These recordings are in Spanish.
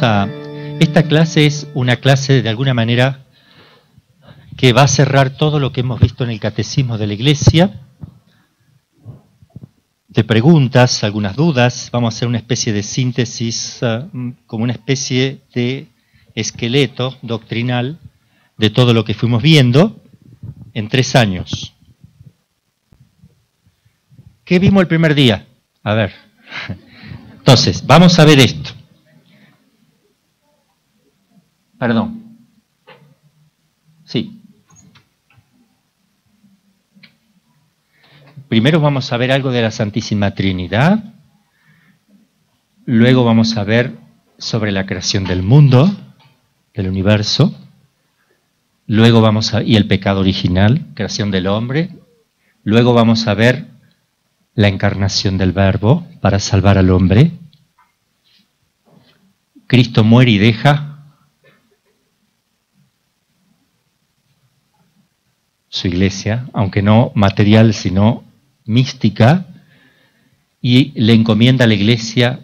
Esta clase es una clase de alguna manera que va a cerrar todo lo que hemos visto en el Catecismo de la Iglesia. De preguntas, algunas dudas, vamos a hacer una especie de síntesis, como una especie de esqueleto doctrinal de todo lo que fuimos viendo en 3 años. ¿Qué vimos el primer día? A ver, entonces, vamos a ver esto. Perdón. Sí. Primero vamos a ver algo de la Santísima Trinidad. Luego vamos a ver sobre la creación del mundo, del universo. Luego y el pecado original, creación del hombre. Luego vamos a ver la encarnación del Verbo para salvar al hombre. Cristo muere y deja su iglesia, aunque no material, sino mística, y le encomienda a la iglesia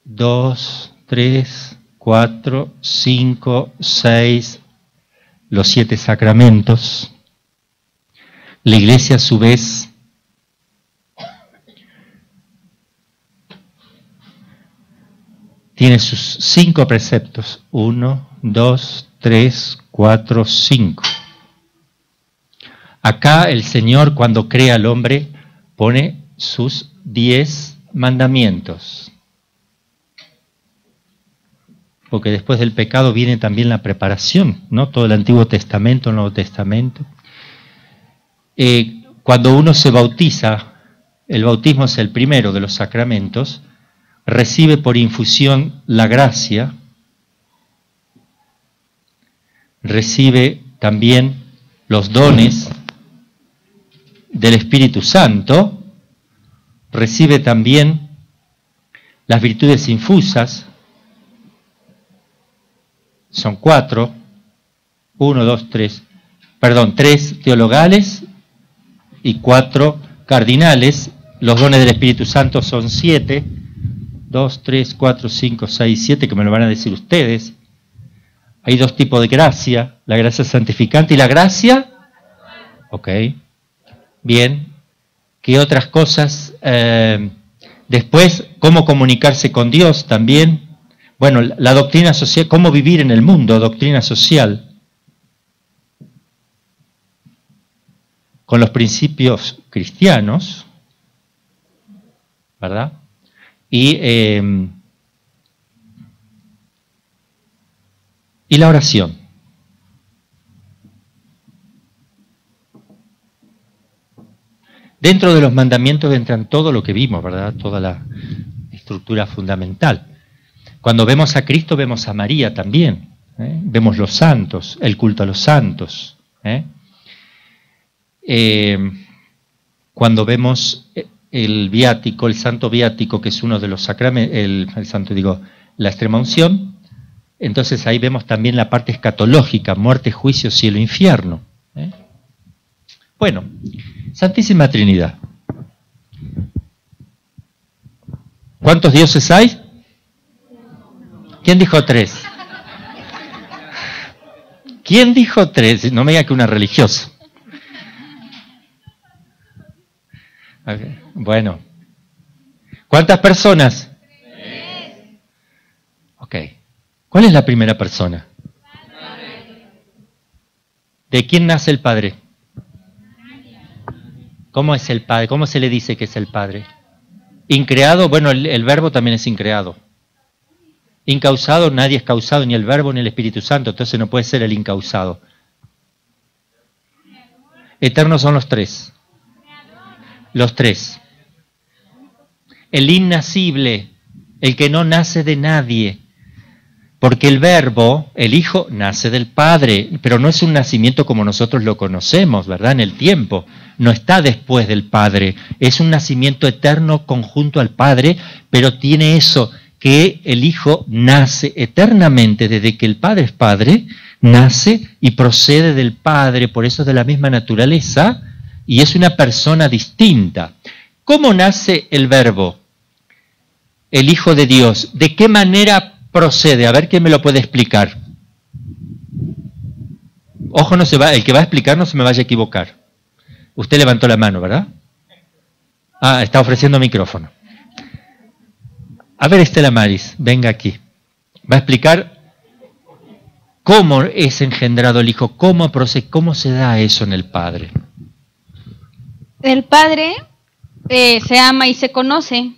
2, 3, 4, 5, 6, los 7 sacramentos. La iglesia a su vez tiene sus 5 preceptos, 1, 2, 3, 4, 5. Acá el Señor, cuando crea al hombre, pone sus 10 mandamientos. Porque después del pecado viene también la preparación, ¿no? Todo el Antiguo Testamento, el Nuevo Testamento. Cuando uno se bautiza, el bautismo es el primero de los sacramentos, recibe por infusión la gracia, recibe también los dones del Espíritu Santo, recibe también las virtudes infusas, son 4, 1, 2, 3, 3 teologales y 4 cardinales. Los dones del Espíritu Santo son 7, 2, 3, 4, 5, 6, 7, que me lo van a decir ustedes. Hay 2 tipos de gracia, la gracia santificante y la gracia. Ok. Bien. ¿Qué otras cosas? Después, cómo comunicarse con Dios también. Bueno, la doctrina social, cómo vivir en el mundo, doctrina social. Con los principios cristianos, ¿verdad? Y la oración. Dentro de los mandamientos entran todo lo que vimos, ¿verdad? Toda la estructura fundamental. Cuando vemos a Cristo, vemos a María también. Vemos los santos, el culto a los santos. Cuando vemos el viático, el santo viático, que es uno de los sacramentos, la extrema unción, entonces ahí vemos también la parte escatológica, muerte, juicio, cielo, infierno. Bueno, Santísima Trinidad. ¿Cuántos dioses hay? ¿Quién dijo 3? ¿Quién dijo 3? No me diga que una religiosa. Okay. Bueno. ¿Cuántas personas? 3. Ok. ¿Cuál es la primera persona? Padre. ¿De quién nace el Padre? ¿Cómo es el Padre? ¿Cómo se le dice que es el Padre? Increado, bueno, el Verbo también es increado. Incausado, nadie es causado, ni el Verbo ni el Espíritu Santo, entonces no puede ser el incausado. Eternos son los 3. Los 3. El innacible, el que no nace de nadie. Porque el Verbo, el Hijo, nace del Padre, pero no es un nacimiento como nosotros lo conocemos, ¿verdad? En el tiempo. No está después del Padre. Es un nacimiento eterno conjunto al Padre, pero tiene eso, que el Hijo nace eternamente. Desde que el Padre es Padre, nace y procede del Padre, por eso es de la misma naturaleza, y es una persona distinta. ¿Cómo nace el Verbo? El Hijo de Dios. ¿De qué manera procede? A ver quién me lo puede explicar. Ojo, no se va, el que va a explicar no se me vaya a equivocar. Usted levantó la mano, ¿verdad? Ah, está ofreciendo micrófono. A ver, Estela Maris, venga aquí. Va a explicar cómo es engendrado el Hijo, cómo procede, cómo se da eso en el Padre. El Padre se ama y se conoce,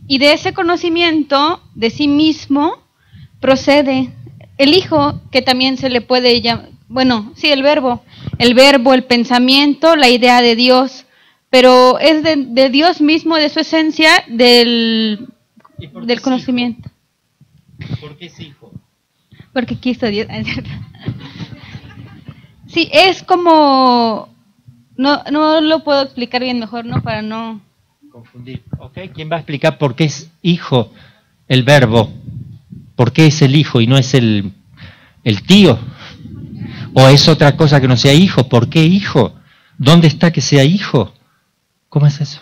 y de ese conocimiento de sí mismo procede el Hijo, que también se le puede llamar, bueno, sí, el verbo, el pensamiento, la idea de Dios, pero es de Dios mismo, de su esencia, del conocimiento. ¿Por qué es Hijo? Porque quiso Dios. Sí, es como... No lo puedo explicar bien mejor, ¿no? Para no... confundir. ¿Ok? ¿Quién va a explicar por qué es Hijo el verbo? ¿Por qué es el Hijo y no es el tío? ¿O es otra cosa que no sea Hijo? ¿Por qué Hijo? ¿Dónde está que sea Hijo? ¿Cómo es eso?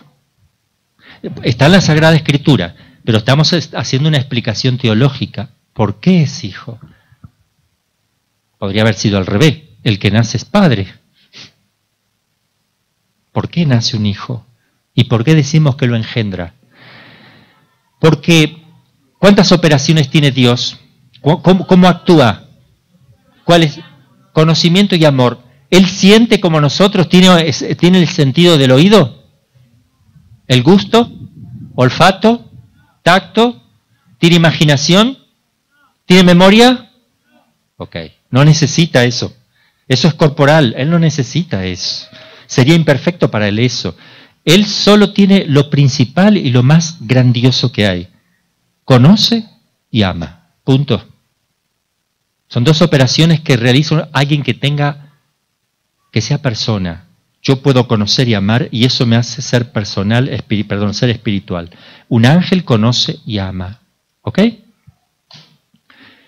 Está en la Sagrada Escritura, pero estamos haciendo una explicación teológica. ¿Por qué es Hijo? Podría haber sido al revés. El que nace es Padre. ¿Por qué nace un hijo? ¿Y por qué decimos que lo engendra? Porque, ¿cuántas operaciones tiene Dios? ¿Cómo actúa? ¿Cuál es? Conocimiento y amor. ¿Él siente como nosotros? ¿Tiene el sentido del oído? ¿El gusto? ¿Olfato? ¿Tacto? ¿Tiene imaginación? ¿Tiene memoria? Ok, no necesita eso. Eso es corporal, él no necesita eso. Sería imperfecto para él eso. Él solo tiene lo principal y lo más grandioso que hay. Conoce y ama. Punto. Son dos operaciones que realiza alguien que sea persona. Yo puedo conocer y amar y eso me hace ser personal, ser espiritual. Un ángel conoce y ama. ¿Ok?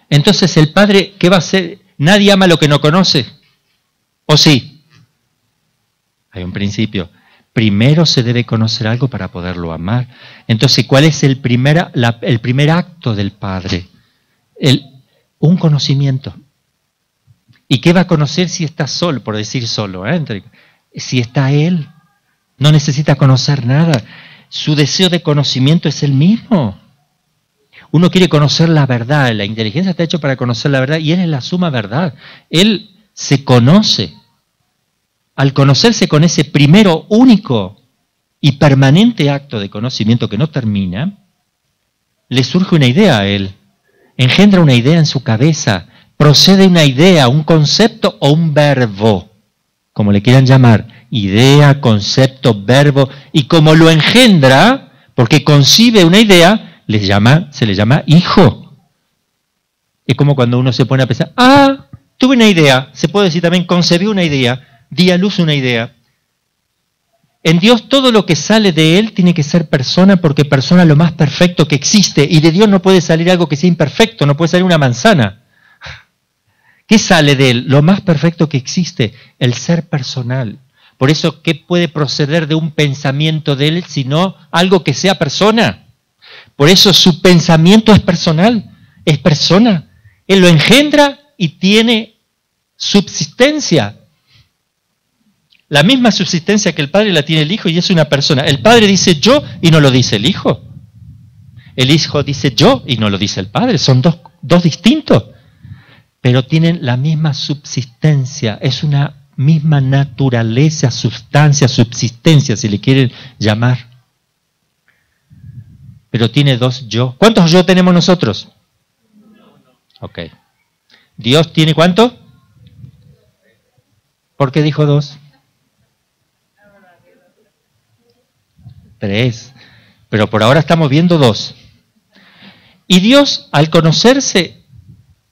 Entonces el Padre, ¿qué va a hacer? Nadie ama lo que no conoce. ¿O sí? Hay un principio. Primero se debe conocer algo para poderlo amar. Entonces, ¿cuál es el primer acto del Padre? Un conocimiento. ¿Y qué va a conocer si está solo? Por decir solo, si está Él. No necesita conocer nada. Su deseo de conocimiento es el mismo. Uno quiere conocer la verdad. La inteligencia está hecha para conocer la verdad y Él es la suma verdad. Él se conoce. Al conocerse con ese primero, único y permanente acto de conocimiento que no termina, le surge una idea a él, engendra una idea en su cabeza, procede una idea, un concepto o un verbo, como le quieran llamar, idea, concepto, verbo, y como lo engendra, porque concibe una idea, se le llama hijo. Es como cuando uno se pone a pensar, tuve una idea, se puede decir también, concebí una idea, di a luz una idea. En Dios todo lo que sale de Él tiene que ser persona, porque persona es lo más perfecto que existe, y de Dios no puede salir algo que sea imperfecto, no puede salir una manzana. ¿Qué sale de Él? Lo más perfecto que existe, el ser personal. Por eso, ¿qué puede proceder de un pensamiento de Él sino algo que sea persona? Por eso su pensamiento es personal, es persona. Él lo engendra y tiene subsistencia. La misma subsistencia que el Padre la tiene el Hijo y es una persona. El Padre dice yo y no lo dice el Hijo. El Hijo dice yo y no lo dice el Padre. Son dos distintos, pero tienen la misma subsistencia. Es una misma naturaleza, sustancia, subsistencia, si le quieren llamar. Pero tiene dos yo. ¿Cuántos yo tenemos nosotros? Ok. ¿Dios tiene cuánto? ¿Por qué dijo dos? 3, pero por ahora estamos viendo 2. Y Dios, al conocerse,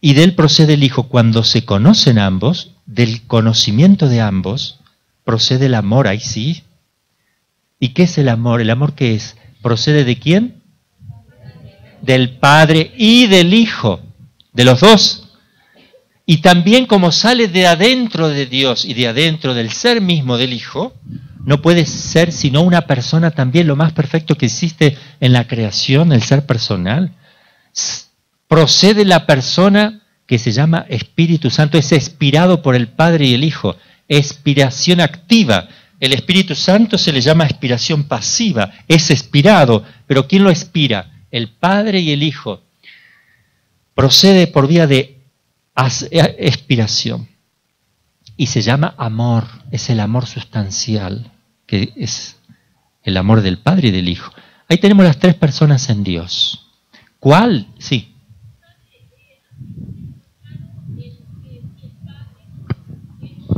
y de Él procede el Hijo, cuando se conocen ambos, del conocimiento de ambos, procede el amor, ahí sí. ¿Y qué es el amor? ¿El amor qué es? ¿Procede de quién? Del Padre y del Hijo, de los dos. Y también como sale de adentro de Dios y de adentro del ser mismo del Hijo, no puede ser sino una persona también, lo más perfecto que existe en la creación, el ser personal. procede la persona que se llama Espíritu Santo, es expirado por el Padre y el Hijo, expiración activa. El Espíritu Santo se le llama expiración pasiva, es expirado, pero ¿quién lo expira? El Padre y el Hijo. Procede por vía de expiración y se llama amor, es el amor sustancial, que es el amor del Padre y del Hijo. Ahí tenemos las tres personas en Dios. ¿Cuál? Sí.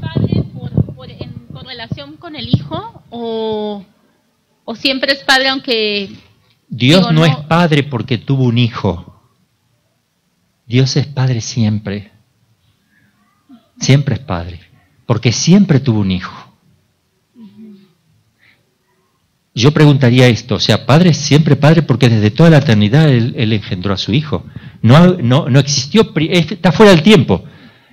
¿Padre por relación con el Hijo o siempre es padre aunque... Dios no es padre porque tuvo un hijo. Dios es padre siempre. Siempre es padre. Porque siempre tuvo un hijo. Yo preguntaría esto, o sea, padre es siempre padre porque desde toda la eternidad él engendró a su hijo. No existió, está fuera del tiempo.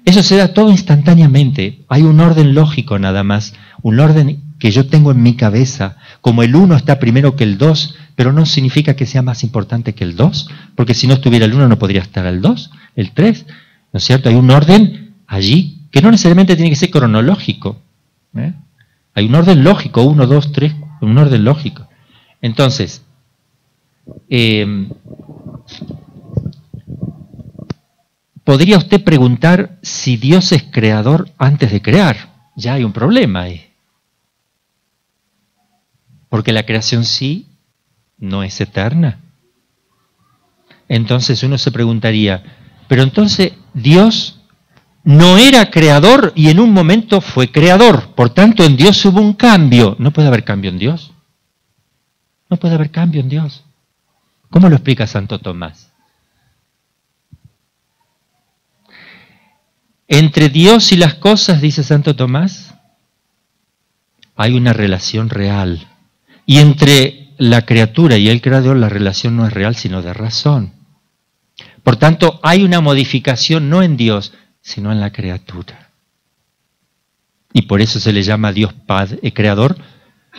Eso se da todo instantáneamente. Hay un orden lógico nada más, un orden que yo tengo en mi cabeza, como el 1 está primero que el 2, pero no significa que sea más importante que el 2, porque si no estuviera el 1 no podría estar el 2, el 3, ¿no es cierto? Hay un orden allí que no necesariamente tiene que ser cronológico. Hay un orden lógico, 1, 2, 3, un orden lógico. Entonces, podría usted preguntar si Dios es creador antes de crear. Ya hay un problema ahí. Porque la creación sí no es eterna. Entonces uno se preguntaría, pero entonces Dios no era creador y en un momento fue creador. Por tanto, en Dios hubo un cambio. ¿No puede haber cambio en Dios? No puede haber cambio en Dios. ¿Cómo lo explica Santo Tomás? Entre Dios y las cosas, dice Santo Tomás, hay una relación real. Y entre la criatura y el creador la relación no es real, sino de razón. Por tanto, hay una modificación no en Dios, sino en la criatura. Y por eso se le llama Dios Padre, creador,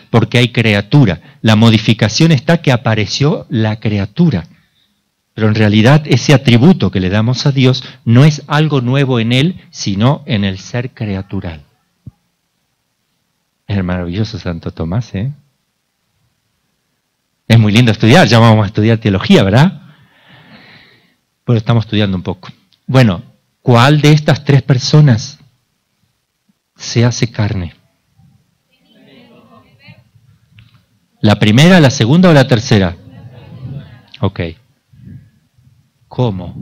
porque hay criatura. La modificación está que apareció la criatura. Pero en realidad ese atributo que le damos a Dios no es algo nuevo en Él, sino en el ser criatural. Es el maravilloso Santo Tomás, ¿eh? Es muy lindo estudiar, ya vamos a estudiar teología, ¿verdad? Pero estamos estudiando un poco. Bueno, ¿cuál de estas tres personas se hace carne? ¿La primera, la segunda o la tercera? Ok. ¿Cómo?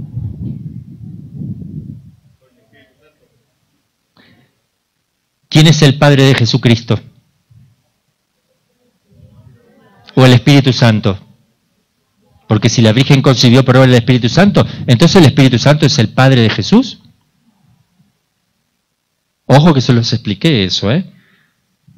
¿Quién es el Padre de Jesucristo? ¿O el Espíritu Santo? Porque si la Virgen concibió por obra del Espíritu Santo, entonces el Espíritu Santo es el Padre de Jesús. Ojo que se los expliqué eso, ¿eh?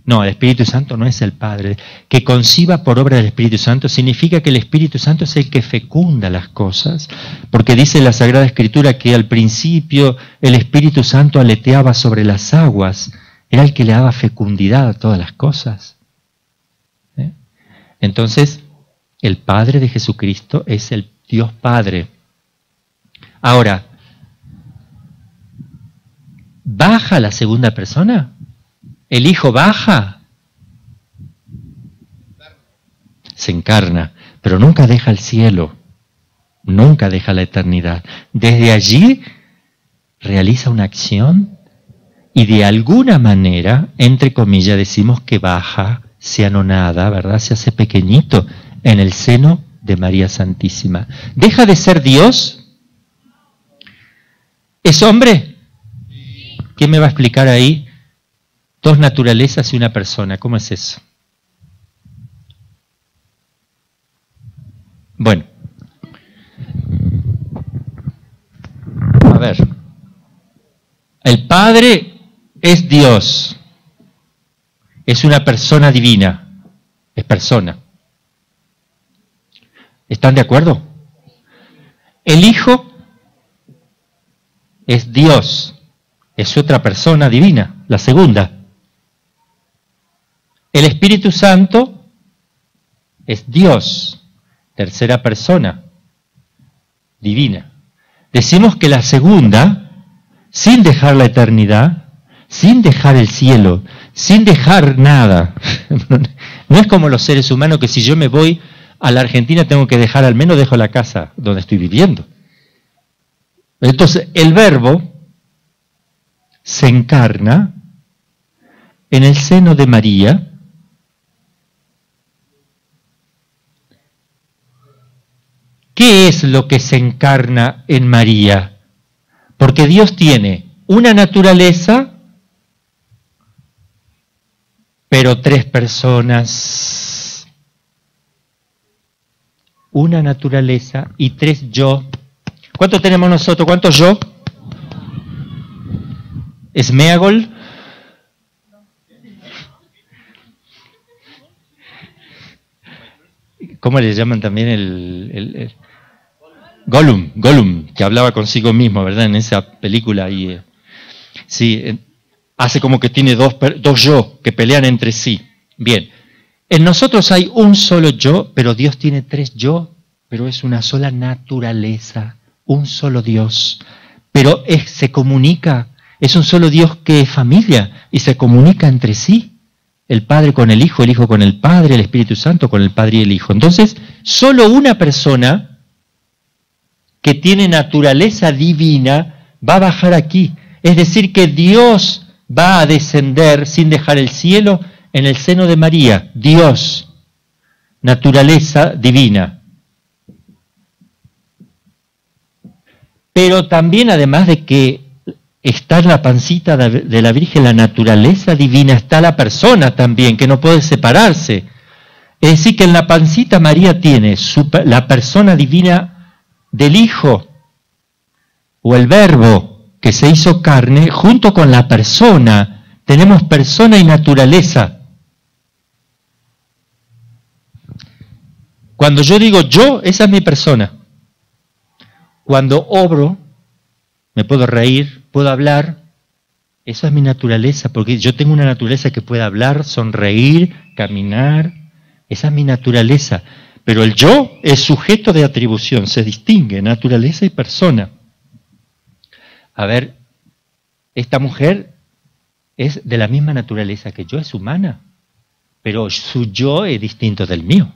No, el Espíritu Santo no es el Padre. Que conciba por obra del Espíritu Santo significa que el Espíritu Santo es el que fecunda las cosas. Porque dice la Sagrada Escritura que al principio el Espíritu Santo aleteaba sobre las aguas. Era el que le daba fecundidad a todas las cosas. Entonces, el Padre de Jesucristo es el Dios Padre. Ahora, ¿baja la segunda persona? ¿El Hijo baja? Se encarna, pero nunca deja el cielo, nunca deja la eternidad. Desde allí realiza una acción y de alguna manera, entre comillas, decimos que baja, se anonada, ¿verdad? Se hace pequeñito en el seno de María Santísima. ¿Deja de ser Dios? ¿Es hombre? ¿Quién me va a explicar ahí? Dos naturalezas y una persona. ¿Cómo es eso? Bueno. A ver. El Padre es Dios. Es una persona divina. Es persona. ¿Están de acuerdo? El Hijo es Dios. Es otra persona divina, la segunda. El Espíritu Santo es Dios, tercera persona, divina. decimos que la segunda, sin dejar la eternidad, sin dejar el cielo, sin dejar nada, no es como los seres humanos que si yo me voy a la Argentina tengo que dejar, al menos dejo la casa donde estoy viviendo. Entonces, el Verbo se encarna en el seno de María, ¿qué es lo que se encarna en María? Porque Dios tiene una naturaleza, pero tres personas. Una naturaleza y tres yo. ¿Cuántos tenemos nosotros? ¿Cuántos yo? ¿Esmeagol? ¿Cómo le llaman también el Gollum, que hablaba consigo mismo, ¿verdad? En esa película ahí. Sí, hace como que tiene dos yo que pelean entre sí. Bien, en nosotros hay un solo yo, pero Dios tiene tres yo, pero es una sola naturaleza, un solo Dios. Pero se comunica, es un solo Dios que es familia y se comunica entre sí. El Padre con el Hijo con el Padre, el Espíritu Santo con el Padre y el Hijo. Entonces, solo una persona que tiene naturaleza divina va a bajar aquí. Es decir, que Dios va a descender sin dejar el cielo en el seno de María. Dios, naturaleza divina. Pero también, además de que está en la pancita de la Virgen la naturaleza divina, está la persona también, que no puede separarse. Es decir, que en la pancita María tiene la persona divina del Hijo, o el Verbo que se hizo carne, junto con la persona. Tenemos persona y naturaleza. Cuando yo digo yo, esa es mi persona. Cuando obro, me puedo reír, puedo hablar, esa es mi naturaleza, porque yo tengo una naturaleza que puede hablar, sonreír, caminar, esa es mi naturaleza. Pero el yo es sujeto de atribución, se distingue naturaleza y persona. A ver, esta mujer es de la misma naturaleza que yo, es humana, pero su yo es distinto del mío.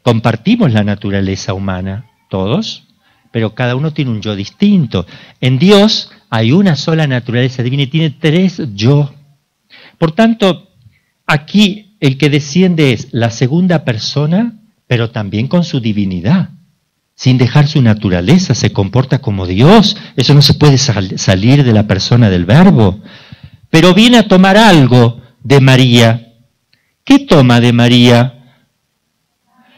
Compartimos la naturaleza humana, todos, pero cada uno tiene un yo distinto. En Dios hay una sola naturaleza divina y tiene tres yo. Por tanto, aquí el que desciende es la segunda persona, pero también con su divinidad. Sin dejar su naturaleza, se comporta como Dios. Eso no se puede salir de la persona del Verbo. Pero viene a tomar algo de María. ¿Qué toma de María?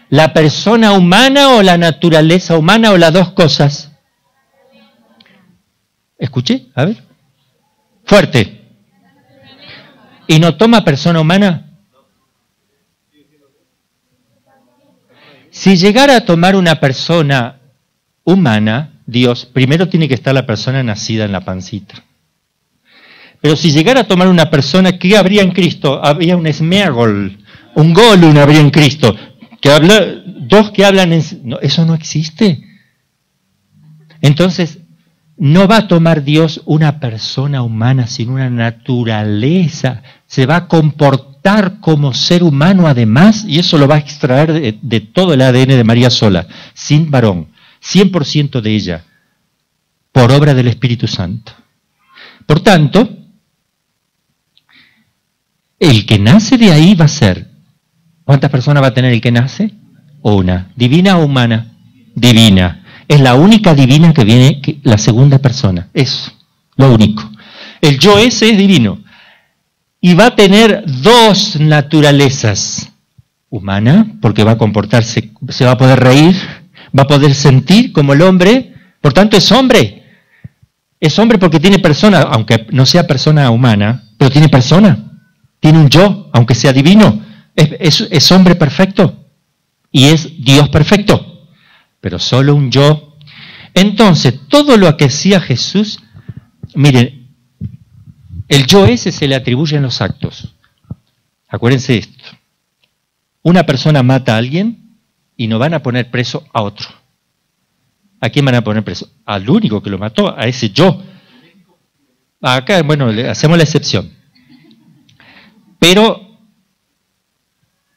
¿La persona humana o la naturaleza humana o las dos cosas? ¿Escuché? A ver. Fuerte. ¿Y no toma persona humana? Si llegara a tomar una persona humana, Dios, primero tiene que estar la persona nacida en la pancita. Pero si llegara a tomar una persona, ¿qué habría en Cristo? Habría un Esmeagol, un Gollum habría en Cristo. Dos que hablan no, eso no existe. Entonces, no va a tomar Dios una persona humana, sino una naturaleza. Se va a comportar como ser humano además, y eso lo va a extraer de todo el ADN de María sola, sin varón, 100% de ella, por obra del Espíritu Santo. Por tanto, el que nace de ahí va a ser, ¿cuántas personas va a tener el que nace? Una. ¿Divina o humana? Divina. Es la única divina que viene, la segunda persona. Es lo único. El yo ese es divino. Y va a tener dos naturalezas. Humana, porque va a comportarse, se va a poder reír, va a poder sentir como el hombre, por tanto es hombre. Es hombre porque tiene persona, aunque no sea persona humana, pero tiene persona. Tiene un yo, aunque sea divino. Es hombre perfecto. Y es Dios perfecto, pero solo un yo. Entonces, todo lo que hacía Jesús, miren, el yo ese se le atribuye en los actos. Acuérdense esto. Una persona mata a alguien y no van a poner preso a otro. ¿A quién van a poner preso? Al único que lo mató, a ese yo. Acá, bueno, le hacemos la excepción. Pero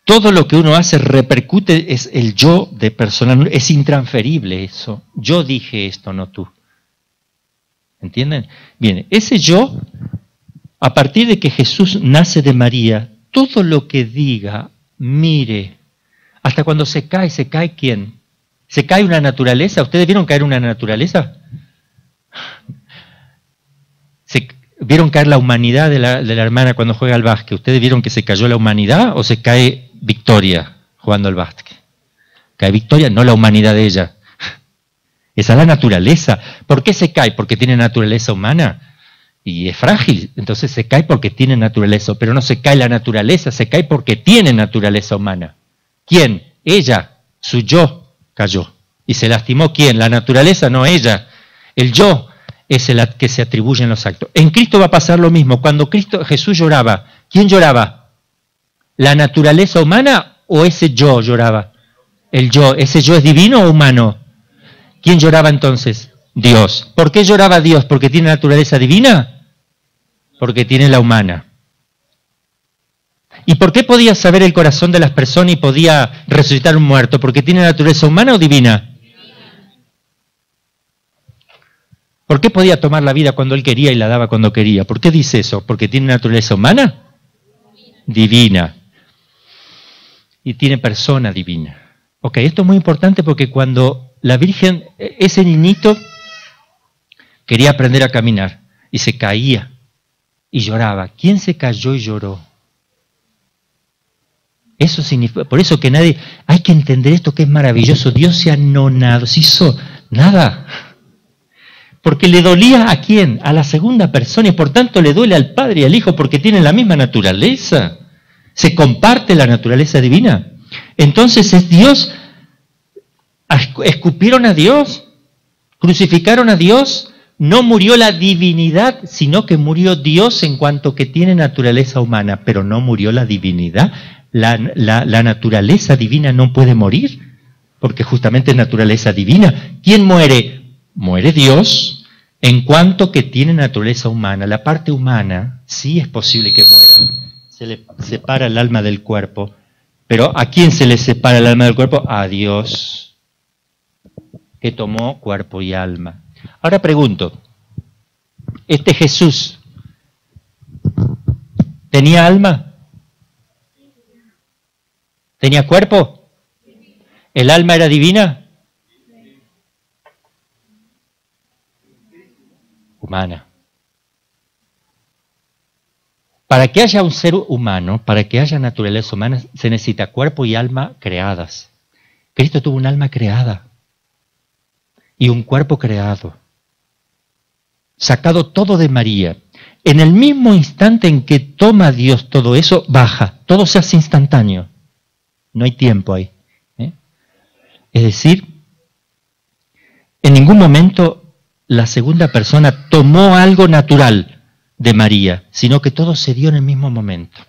todo lo que uno hace repercute, es el yo de persona, es intransferible eso. Yo dije esto, no tú. ¿Entienden? Bien, ese yo, a partir de que Jesús nace de María, todo lo que diga, mire, hasta cuando se cae ¿quién? ¿Se cae una naturaleza? ¿Ustedes vieron caer una naturaleza? ¿Vieron caer la humanidad de la hermana cuando juega al básquet? ¿Ustedes vieron que se cayó la humanidad o se cae Victoria jugando al básquet? Cae Victoria, no la humanidad de ella. Esa es la naturaleza. ¿Por qué se cae? Porque tiene naturaleza humana y es frágil. Entonces se cae porque tiene naturaleza, pero no se cae la naturaleza, se cae porque tiene naturaleza humana. ¿Quién? Ella, su yo cayó. ¿Y se lastimó quién? La naturaleza, no ella. El yo es el que se atribuye en los actos. En Cristo va a pasar lo mismo. Cuando Jesús lloraba, ¿quién lloraba? ¿La naturaleza humana o ese yo lloraba? El yo. ¿Ese yo es divino o humano? ¿Quién lloraba entonces? Dios. ¿Por qué lloraba Dios? ¿Porque tiene naturaleza divina? Porque tiene la humana. ¿Y por qué podía saber el corazón de las personas y podía resucitar un muerto? ¿Porque tiene naturaleza humana o divina? ¿Por qué podía tomar la vida cuando él quería y la daba cuando quería? ¿Por qué dice eso? ¿Porque tiene naturaleza humana? Divina. Y tiene persona divina. Ok, esto es muy importante porque cuando la Virgen, ese niñito, quería aprender a caminar y se caía y lloraba. ¿Quién se cayó y lloró? Eso significa, por eso que nadie, hay que entender esto que es maravilloso. Dios se anonadó, se hizo nada. Porque le dolía ¿a quién? A la segunda persona y por tanto le duele al Padre y al Hijo porque tienen la misma naturaleza. Se comparte la naturaleza divina. Entonces es Dios, escupieron a Dios, crucificaron a Dios, no murió la divinidad, sino que murió Dios en cuanto que tiene naturaleza humana, pero no murió la divinidad. La naturaleza divina no puede morir, porque justamente es naturaleza divina. ¿Quién muere? Muere Dios en cuanto que tiene naturaleza humana. La parte humana sí es posible que muera. Se le separa el alma del cuerpo. Pero ¿a quién se le separa el alma del cuerpo? A Dios, que tomó cuerpo y alma. Ahora pregunto, ¿este Jesús tenía alma? ¿Tenía cuerpo? ¿El alma era divina? Humana. Para que haya un ser humano, para que haya naturaleza humana, se necesita cuerpo y alma creadas. Cristo tuvo un alma creada y un cuerpo creado, sacado todo de María. En el mismo instante en que toma Dios todo eso, baja, todo se hace instantáneo. No hay tiempo ahí. Es decir, en ningún momento la segunda persona tomó algo natural de María, sino que todo se dio en el mismo momento.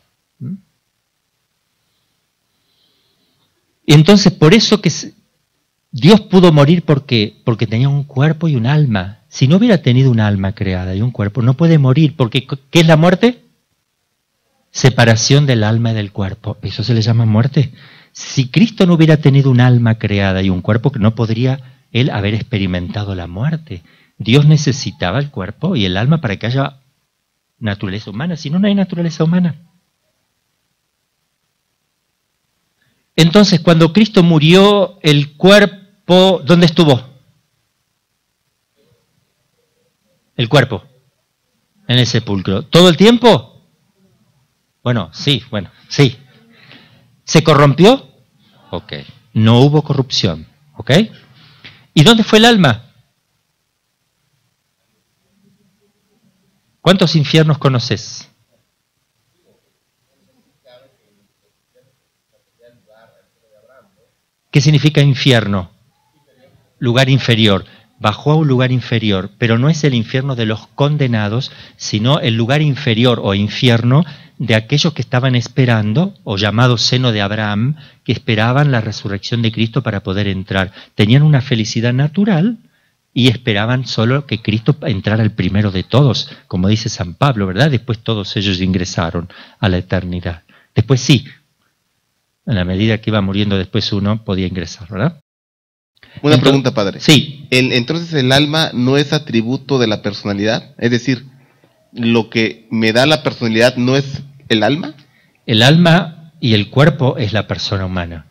Y entonces por eso que Dios pudo morir porque tenía un cuerpo y un alma. Si no hubiera tenido un alma creada y un cuerpo, no puede morir, porque ¿qué es la muerte? Separación del alma y del cuerpo. Eso se le llama muerte. Si Cristo no hubiera tenido un alma creada y un cuerpo, no podría él haber experimentado la muerte. Dios necesitaba el cuerpo y el alma para que haya naturaleza humana, si no, no hay naturaleza humana. Entonces, cuando Cristo murió, el cuerpo, ¿dónde estuvo? El cuerpo, en el sepulcro. ¿Todo el tiempo? Bueno, sí. ¿Se corrompió? Ok. No hubo corrupción. ¿Ok? ¿Y dónde fue el alma? ¿Cuántos infiernos conoces? ¿Qué significa infierno? Lugar inferior. Bajó a un lugar inferior, pero no es el infierno de los condenados, sino el lugar inferior o infierno de aquellos que estaban esperando, o llamado seno de Abraham, que esperaban la resurrección de Cristo para poder entrar. Tenían una felicidad natural, y esperaban solo que Cristo entrara el primero de todos, como dice San Pablo, ¿verdad? Después todos ellos ingresaron a la eternidad. Después sí, en la medida que iba muriendo después uno podía ingresar, ¿verdad? Una pregunta, padre. Sí. Entonces el alma no es atributo de la personalidad, es decir, lo que me da la personalidad no es el alma. El alma y el cuerpo es la persona humana,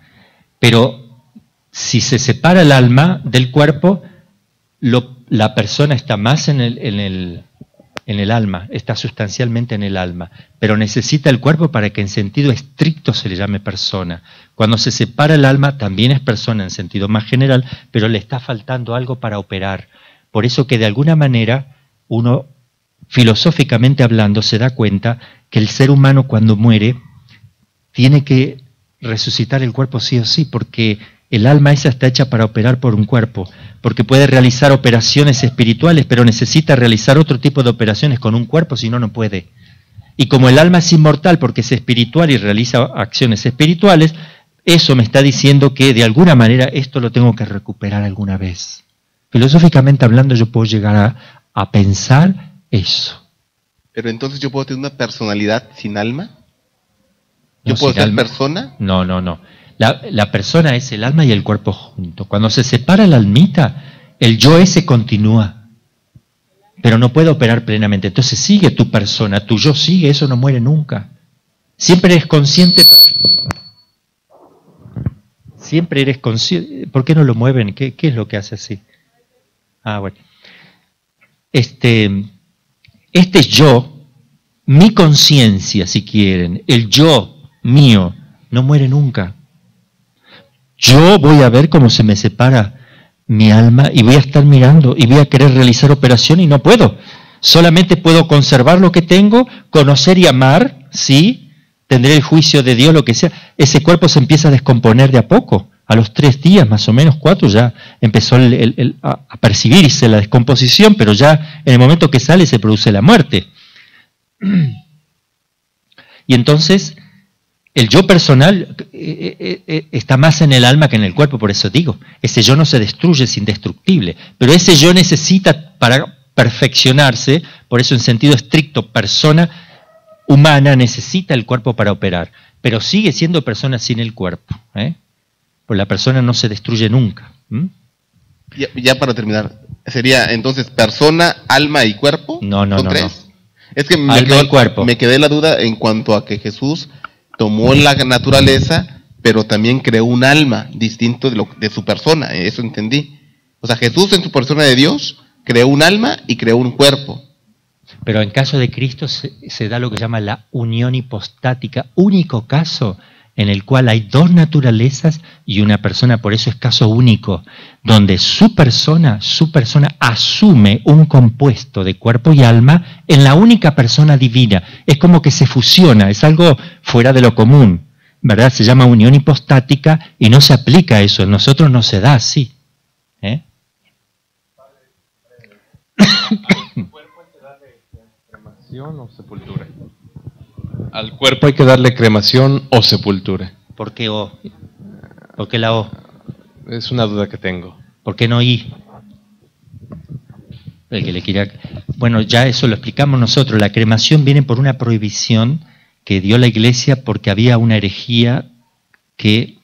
pero si se separa el alma del cuerpo, la persona está más en el alma, está sustancialmente en el alma, pero necesita el cuerpo para que en sentido estricto se le llame persona. Cuando se separa el alma también es persona en sentido más general, pero le está faltando algo para operar. Por eso que de alguna manera uno, filosóficamente hablando, se da cuenta que el ser humano cuando muere tiene que resucitar el cuerpo sí o sí, porque el alma esa está hecha para operar por un cuerpo, porque puede realizar operaciones espirituales, pero necesita realizar otro tipo de operaciones con un cuerpo, si no, no puede. Y como el alma es inmortal porque es espiritual y realiza acciones espirituales, eso me está diciendo que de alguna manera esto lo tengo que recuperar alguna vez. Filosóficamente hablando yo puedo llegar a pensar eso. Pero entonces yo puedo tener una personalidad sin alma. ¿Yo No, puedo sin ser alma. persona? No. La persona es el alma y el cuerpo junto. Cuando se separa la almita, el yo ese continúa, pero no puede operar plenamente. Entonces sigue tu persona, tu yo sigue, eso no muere nunca. Siempre eres consciente. Siempre eres consciente. ¿Por qué no lo mueven? ¿Qué es lo que hace así? Ah, bueno. Este yo, mi conciencia, si quieren, el yo mío, no muere nunca. Yo voy a ver cómo se me separa mi alma y voy a estar mirando y voy a querer realizar operación y no puedo. Solamente puedo conservar lo que tengo, conocer y amar, sí, tendré el juicio de Dios, lo que sea. Ese cuerpo se empieza a descomponer de a poco. A los 3 días, más o menos 4, ya empezó a percibirse la descomposición, pero ya en el momento que sale se produce la muerte. Y entonces el yo personal está más en el alma que en el cuerpo, por eso digo, ese yo no se destruye, es indestructible, pero ese yo necesita para perfeccionarse, por eso en sentido estricto, persona humana necesita el cuerpo para operar, pero sigue siendo persona sin el cuerpo, pues la persona no se destruye nunca. Ya para terminar, ¿sería entonces persona, alma y cuerpo? No. Es que me quedé la duda en cuanto a que Jesús tomó la naturaleza, pero también creó un alma distinto de su persona, eso entendí. O sea, Jesús en su persona de Dios creó un alma y creó un cuerpo. Pero en caso de Cristo se da lo que se llama la unión hipostática, único caso en el cual hay 2 naturalezas y una persona, por eso es caso único, donde su persona asume un compuesto de cuerpo y alma en la única persona divina. Es como que se fusiona, es algo fuera de lo común, ¿verdad? Se llama unión hipostática y no se aplica eso, en nosotros no se da así. ¿Al cuerpo hay que darle cremación o sepultura? Al cuerpo hay que darle cremación o sepultura. ¿Por qué O? ¿Por qué la O? Es una duda que tengo. ¿Por qué no I? El que le quiera. Bueno, ya eso lo explicamos nosotros. La cremación viene por una prohibición que dio la Iglesia porque había una herejía que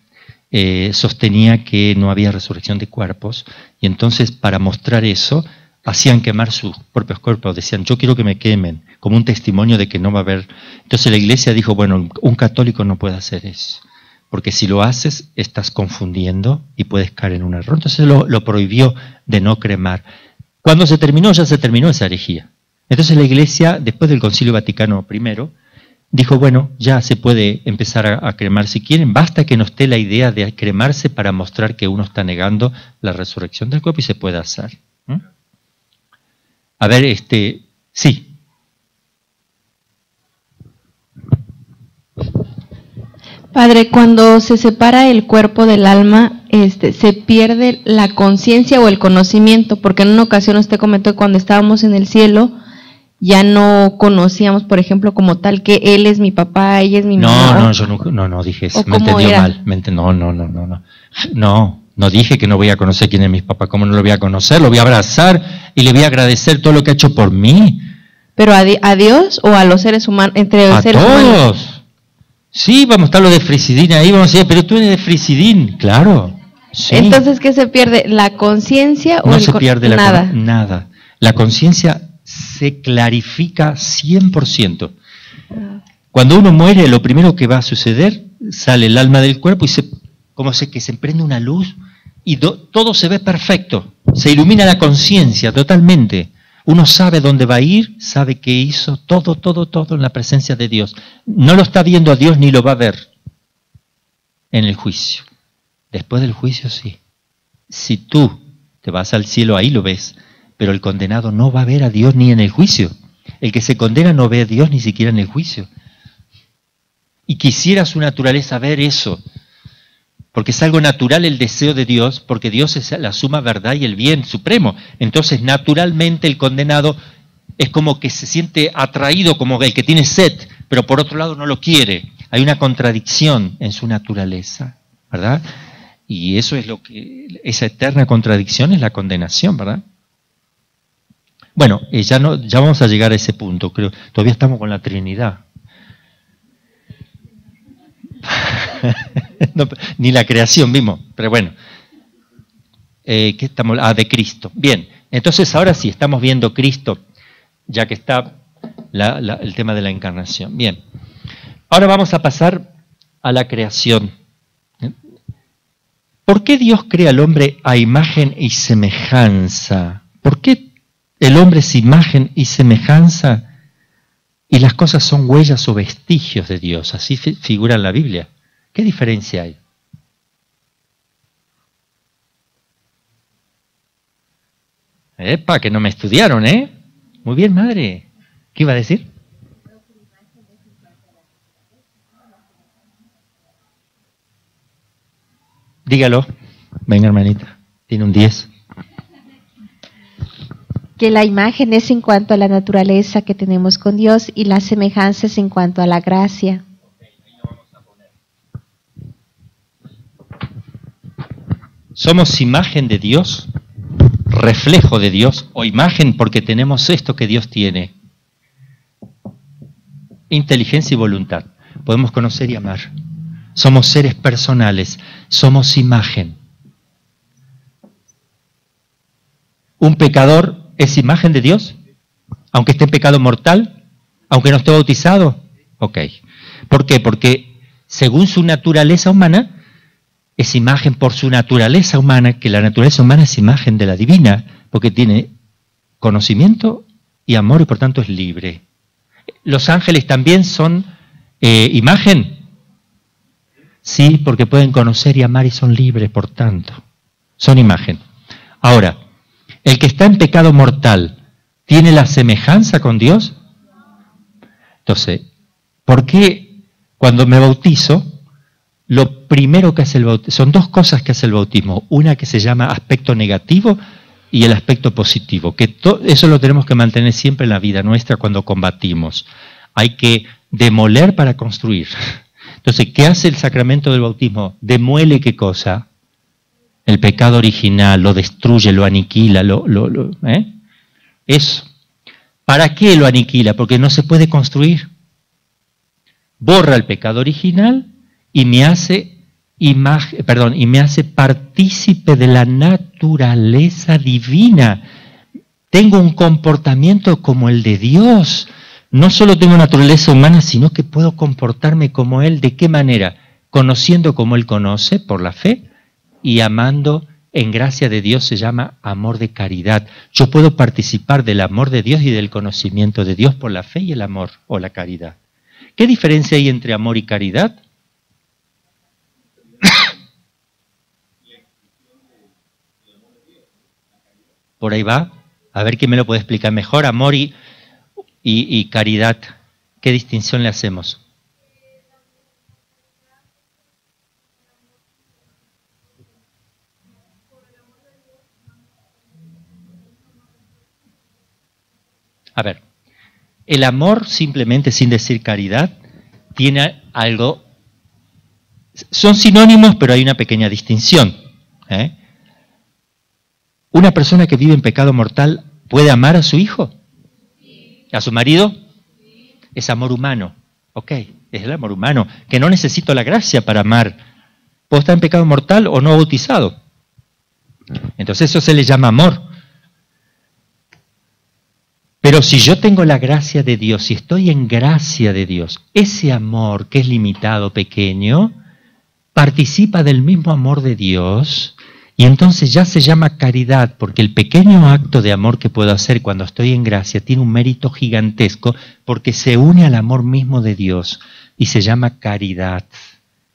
sostenía que no había resurrección de cuerpos, y entonces para mostrar eso hacían quemar sus propios cuerpos, decían yo quiero que me quemen, como un testimonio de que no va a haber. Entonces la Iglesia dijo, bueno, un católico no puede hacer eso, porque si lo haces estás confundiendo y puedes caer en un error. Entonces lo prohibió de no cremar. Cuando se terminó, ya se terminó esa herejía. Entonces la Iglesia, después del Concilio Vaticano I, dijo, bueno, ya se puede empezar a cremar si quieren, basta que no esté la idea de cremarse para mostrar que uno está negando la resurrección del cuerpo y se puede hacer. A ver, sí. Padre, cuando se separa el cuerpo del alma, se pierde la conciencia o el conocimiento, porque en una ocasión usted comentó que cuando estábamos en el cielo ya no conocíamos, por ejemplo, como tal, que él es mi papá, ella es mi mamá. No, yo no dije eso, me entendió mal. No dije que no voy a conocer quién es mi papá. ¿Cómo no lo voy a conocer? Lo voy a abrazar y le voy a agradecer todo lo que ha hecho por mí. ¿Pero a Dios o a los seres humanos? Entre los seres todos. Humanos. Sí, vamos a estar los de Frisidín ahí, vamos a decir, pero tú eres de Frisidín, claro. Sí. Entonces, ¿qué se pierde? ¿La conciencia o no el se pierde nada? Nada. La conciencia se clarifica 100%. Cuando uno muere, lo primero que va a suceder, sale el alma del cuerpo y que se prende una luz y todo se ve perfecto. Se ilumina la conciencia totalmente. Uno sabe dónde va a ir, sabe que hizo todo en la presencia de Dios. No lo está viendo a Dios ni lo va a ver en el juicio. Después del juicio sí. Si tú te vas al cielo, ahí lo ves. Pero el condenado no va a ver a Dios ni en el juicio. El que se condena no ve a Dios ni siquiera en el juicio. Y quisiera su naturaleza ver eso. Porque es algo natural el deseo de Dios, porque Dios es la suma verdad y el bien supremo. Entonces, naturalmente el condenado es como que se siente atraído, como el que tiene sed, pero por otro lado no lo quiere. Hay una contradicción en su naturaleza, ¿verdad? Y eso es esa eterna contradicción es la condenación, ¿verdad? Bueno, ya vamos a llegar a ese punto, creo. Todavía estamos con la Trinidad. No, ni la creación vimos, pero bueno. ¿Qué estamos? De Cristo. Bien, entonces ahora sí, estamos viendo Cristo, ya que está el tema de la encarnación. Bien, ahora vamos a pasar a la creación. ¿Por qué Dios crea al hombre a imagen y semejanza? ¿Por qué el hombre es imagen y semejanza y las cosas son huellas o vestigios de Dios? Así figura en la Biblia. ¿Qué diferencia hay? Epa, que no me estudiaron, ¿eh? Muy bien, madre. ¿Qué iba a decir? Dígalo. Venga, hermanita. Tiene un 10. Que la imagen es en cuanto a la naturaleza que tenemos con Dios y la semejanza es en cuanto a la gracia. Somos imagen de Dios, reflejo de Dios, o imagen porque tenemos esto que Dios tiene. Inteligencia y voluntad. Podemos conocer y amar. Somos seres personales, somos imagen. ¿Un pecador es imagen de Dios? Aunque esté en pecado mortal, aunque no esté bautizado. Ok. ¿Por qué? Porque según su naturaleza humana, es imagen por su naturaleza humana, que la naturaleza humana es imagen de la divina, porque tiene conocimiento y amor y por tanto es libre. ¿Los ángeles también son imagen? Sí, porque pueden conocer y amar y son libres, por tanto. Son imagen. Ahora, el que está en pecado mortal, ¿tiene la semejanza con Dios? Entonces, ¿por qué cuando me bautizo, lo primero que hace el bautismo, son dos cosas que hace el bautismo, una que se llama aspecto negativo y el aspecto positivo, que eso lo tenemos que mantener siempre en la vida nuestra cuando combatimos. Hay que demoler para construir. Entonces, ¿qué hace el sacramento del bautismo? Demuele ¿qué cosa? El pecado original, lo destruye, lo aniquila, Eso. ¿Para qué lo aniquila? Porque no se puede construir. Borra el pecado original y me hace partícipe de la naturaleza divina. Tengo un comportamiento como el de Dios. No solo tengo naturaleza humana, sino que puedo comportarme como Él. ¿De qué manera? Conociendo como Él conoce, por la fe, y amando en gracia de Dios, se llama amor de caridad. Yo puedo participar del amor de Dios y del conocimiento de Dios por la fe y el amor, o la caridad. ¿Qué diferencia hay entre amor y caridad? Por ahí va. A ver quién me lo puede explicar mejor. Amor y caridad. ¿Qué distinción le hacemos? A ver, el amor simplemente sin decir caridad tiene algo, son sinónimos pero hay una pequeña distinción. ¿Una persona que vive en pecado mortal puede amar a su hijo? ¿A su marido? Es amor humano. Ok, es el amor humano, que no necesito la gracia para amar. Puedo estar en pecado mortal o no bautizado. Entonces eso se le llama amor. Pero si yo tengo la gracia de Dios, si estoy en gracia de Dios, ese amor que es limitado, pequeño, participa del mismo amor de Dios y entonces ya se llama caridad, porque el pequeño acto de amor que puedo hacer cuando estoy en gracia tiene un mérito gigantesco porque se une al amor mismo de Dios y se llama caridad.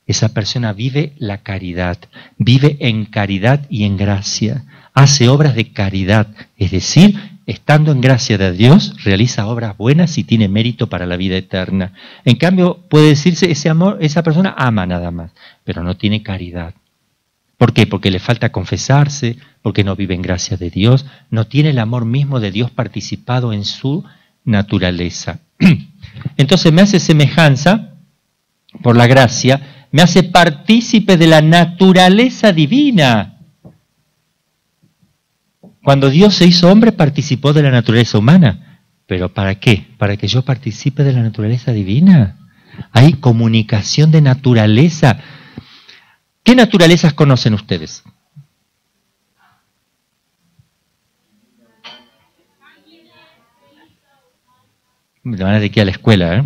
Esa persona vive la caridad, vive en caridad y en gracia, hace obras de caridad, es decir, estando en gracia de Dios, realiza obras buenas y tiene mérito para la vida eterna. En cambio, puede decirse, ese amor, esa persona ama nada más, pero no tiene caridad. ¿Por qué? Porque le falta confesarse, porque no vive en gracia de Dios, no tiene el amor mismo de Dios participado en su naturaleza. Entonces me hace semejanza, por la gracia, me hace partícipe de la naturaleza divina. Cuando Dios se hizo hombre, participó de la naturaleza humana. ¿Pero para qué? ¿Para que yo participe de la naturaleza divina? Hay comunicación de naturaleza. ¿Qué naturalezas conocen ustedes? Me van a decir a la escuela, ¿eh?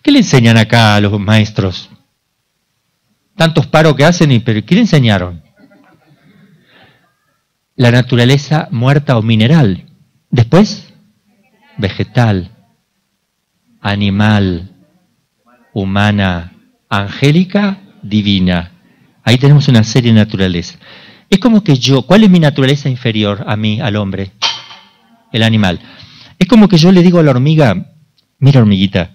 ¿Qué le enseñan acá a los maestros? Tantos paros que hacen, pero ¿qué le enseñaron? La naturaleza muerta o mineral. Después, vegetal, animal, humana, angélica, divina. Ahí tenemos una serie de naturalezas. Es como que yo, ¿cuál es mi naturaleza inferior a mí, al hombre? El animal. Es como que yo le digo a la hormiga, mira hormiguita,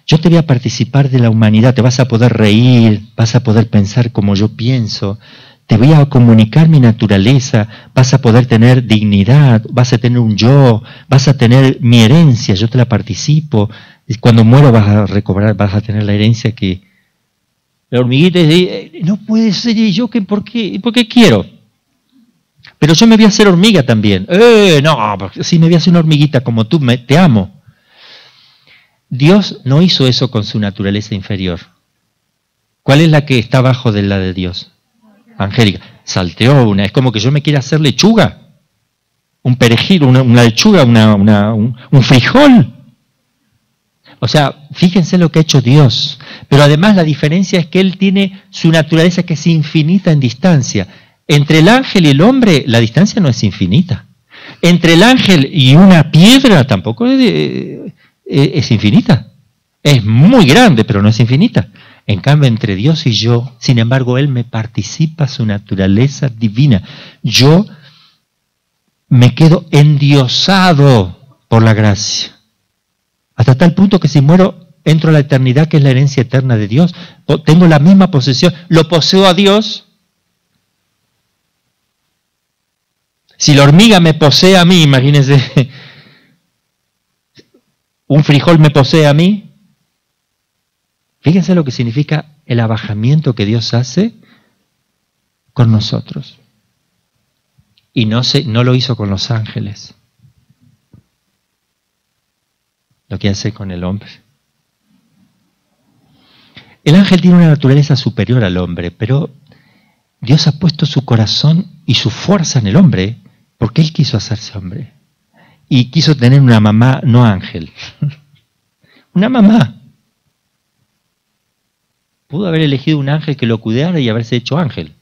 yo te voy a participar de la humanidad, te vas a poder reír, vas a poder pensar como yo pienso, te voy a comunicar mi naturaleza, vas a poder tener dignidad, vas a tener un yo, vas a tener mi herencia, yo te la participo, y cuando muero vas a recobrar, vas a tener la herencia que... La hormiguita dice, no puede ser, ¿y yo por qué quiero? Pero yo me voy a hacer hormiga también. No, si me voy a hacer una hormiguita como tú, te amo. Dios no hizo eso con su naturaleza inferior. ¿Cuál es la que está abajo de la de Dios? Angélica. Salteó una. Es como que yo me quiera hacer lechuga. Un perejil, una lechuga, un frijol. O sea, fíjense lo que ha hecho Dios. Pero además la diferencia es que Él tiene su naturaleza que es infinita en distancia. Entre el ángel y el hombre, la distancia no es infinita. Entre el ángel y una piedra tampoco es infinita. Es muy grande, pero no es infinita. En cambio, entre Dios y yo, sin embargo, Él me participa su naturaleza divina. Yo me quedo endiosado por la gracia. Hasta tal punto que si muero, entro a la eternidad, que es la herencia eterna de Dios. Tengo la misma posesión. Lo poseo a Dios. Si la hormiga me posee a mí, imagínense, un frijol me posee a mí. Fíjense lo que significa el abajamiento que Dios hace con nosotros. Y no lo hizo con los ángeles. Lo que hace con el hombre. El ángel tiene una naturaleza superior al hombre, pero Dios ha puesto su corazón y su fuerza en el hombre porque Él quiso hacerse hombre. Y quiso tener una mamá, no ángel. Una mamá. Pudo haber elegido un ángel que lo cuidara y haberse hecho ángel.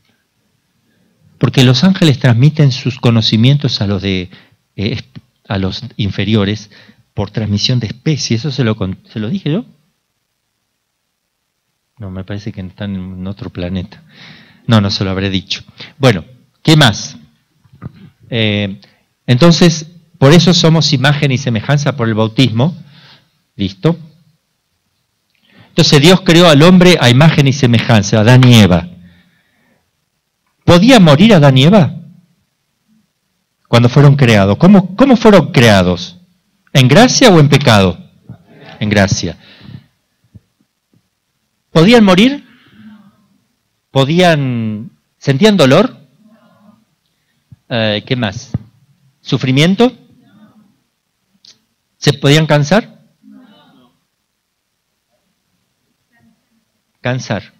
Porque los ángeles transmiten sus conocimientos a los inferiores por transmisión de especie. ¿Eso se lo dije yo? No, me parece que están en otro planeta. No se lo habré dicho. Bueno, ¿qué más? Entonces, por eso somos imagen y semejanza por el bautismo. ¿Listo? Entonces Dios creó al hombre a imagen y semejanza, Adán y Eva. ¿Podía morir Adán y Eva? Cuando fueron creados. ¿Cómo fueron creados? ¿En gracia o en pecado? En gracia. ¿Podían morir? ¿Sentían dolor? ¿Qué más? ¿Sufrimiento? ¿Se podían cansar? Cansar.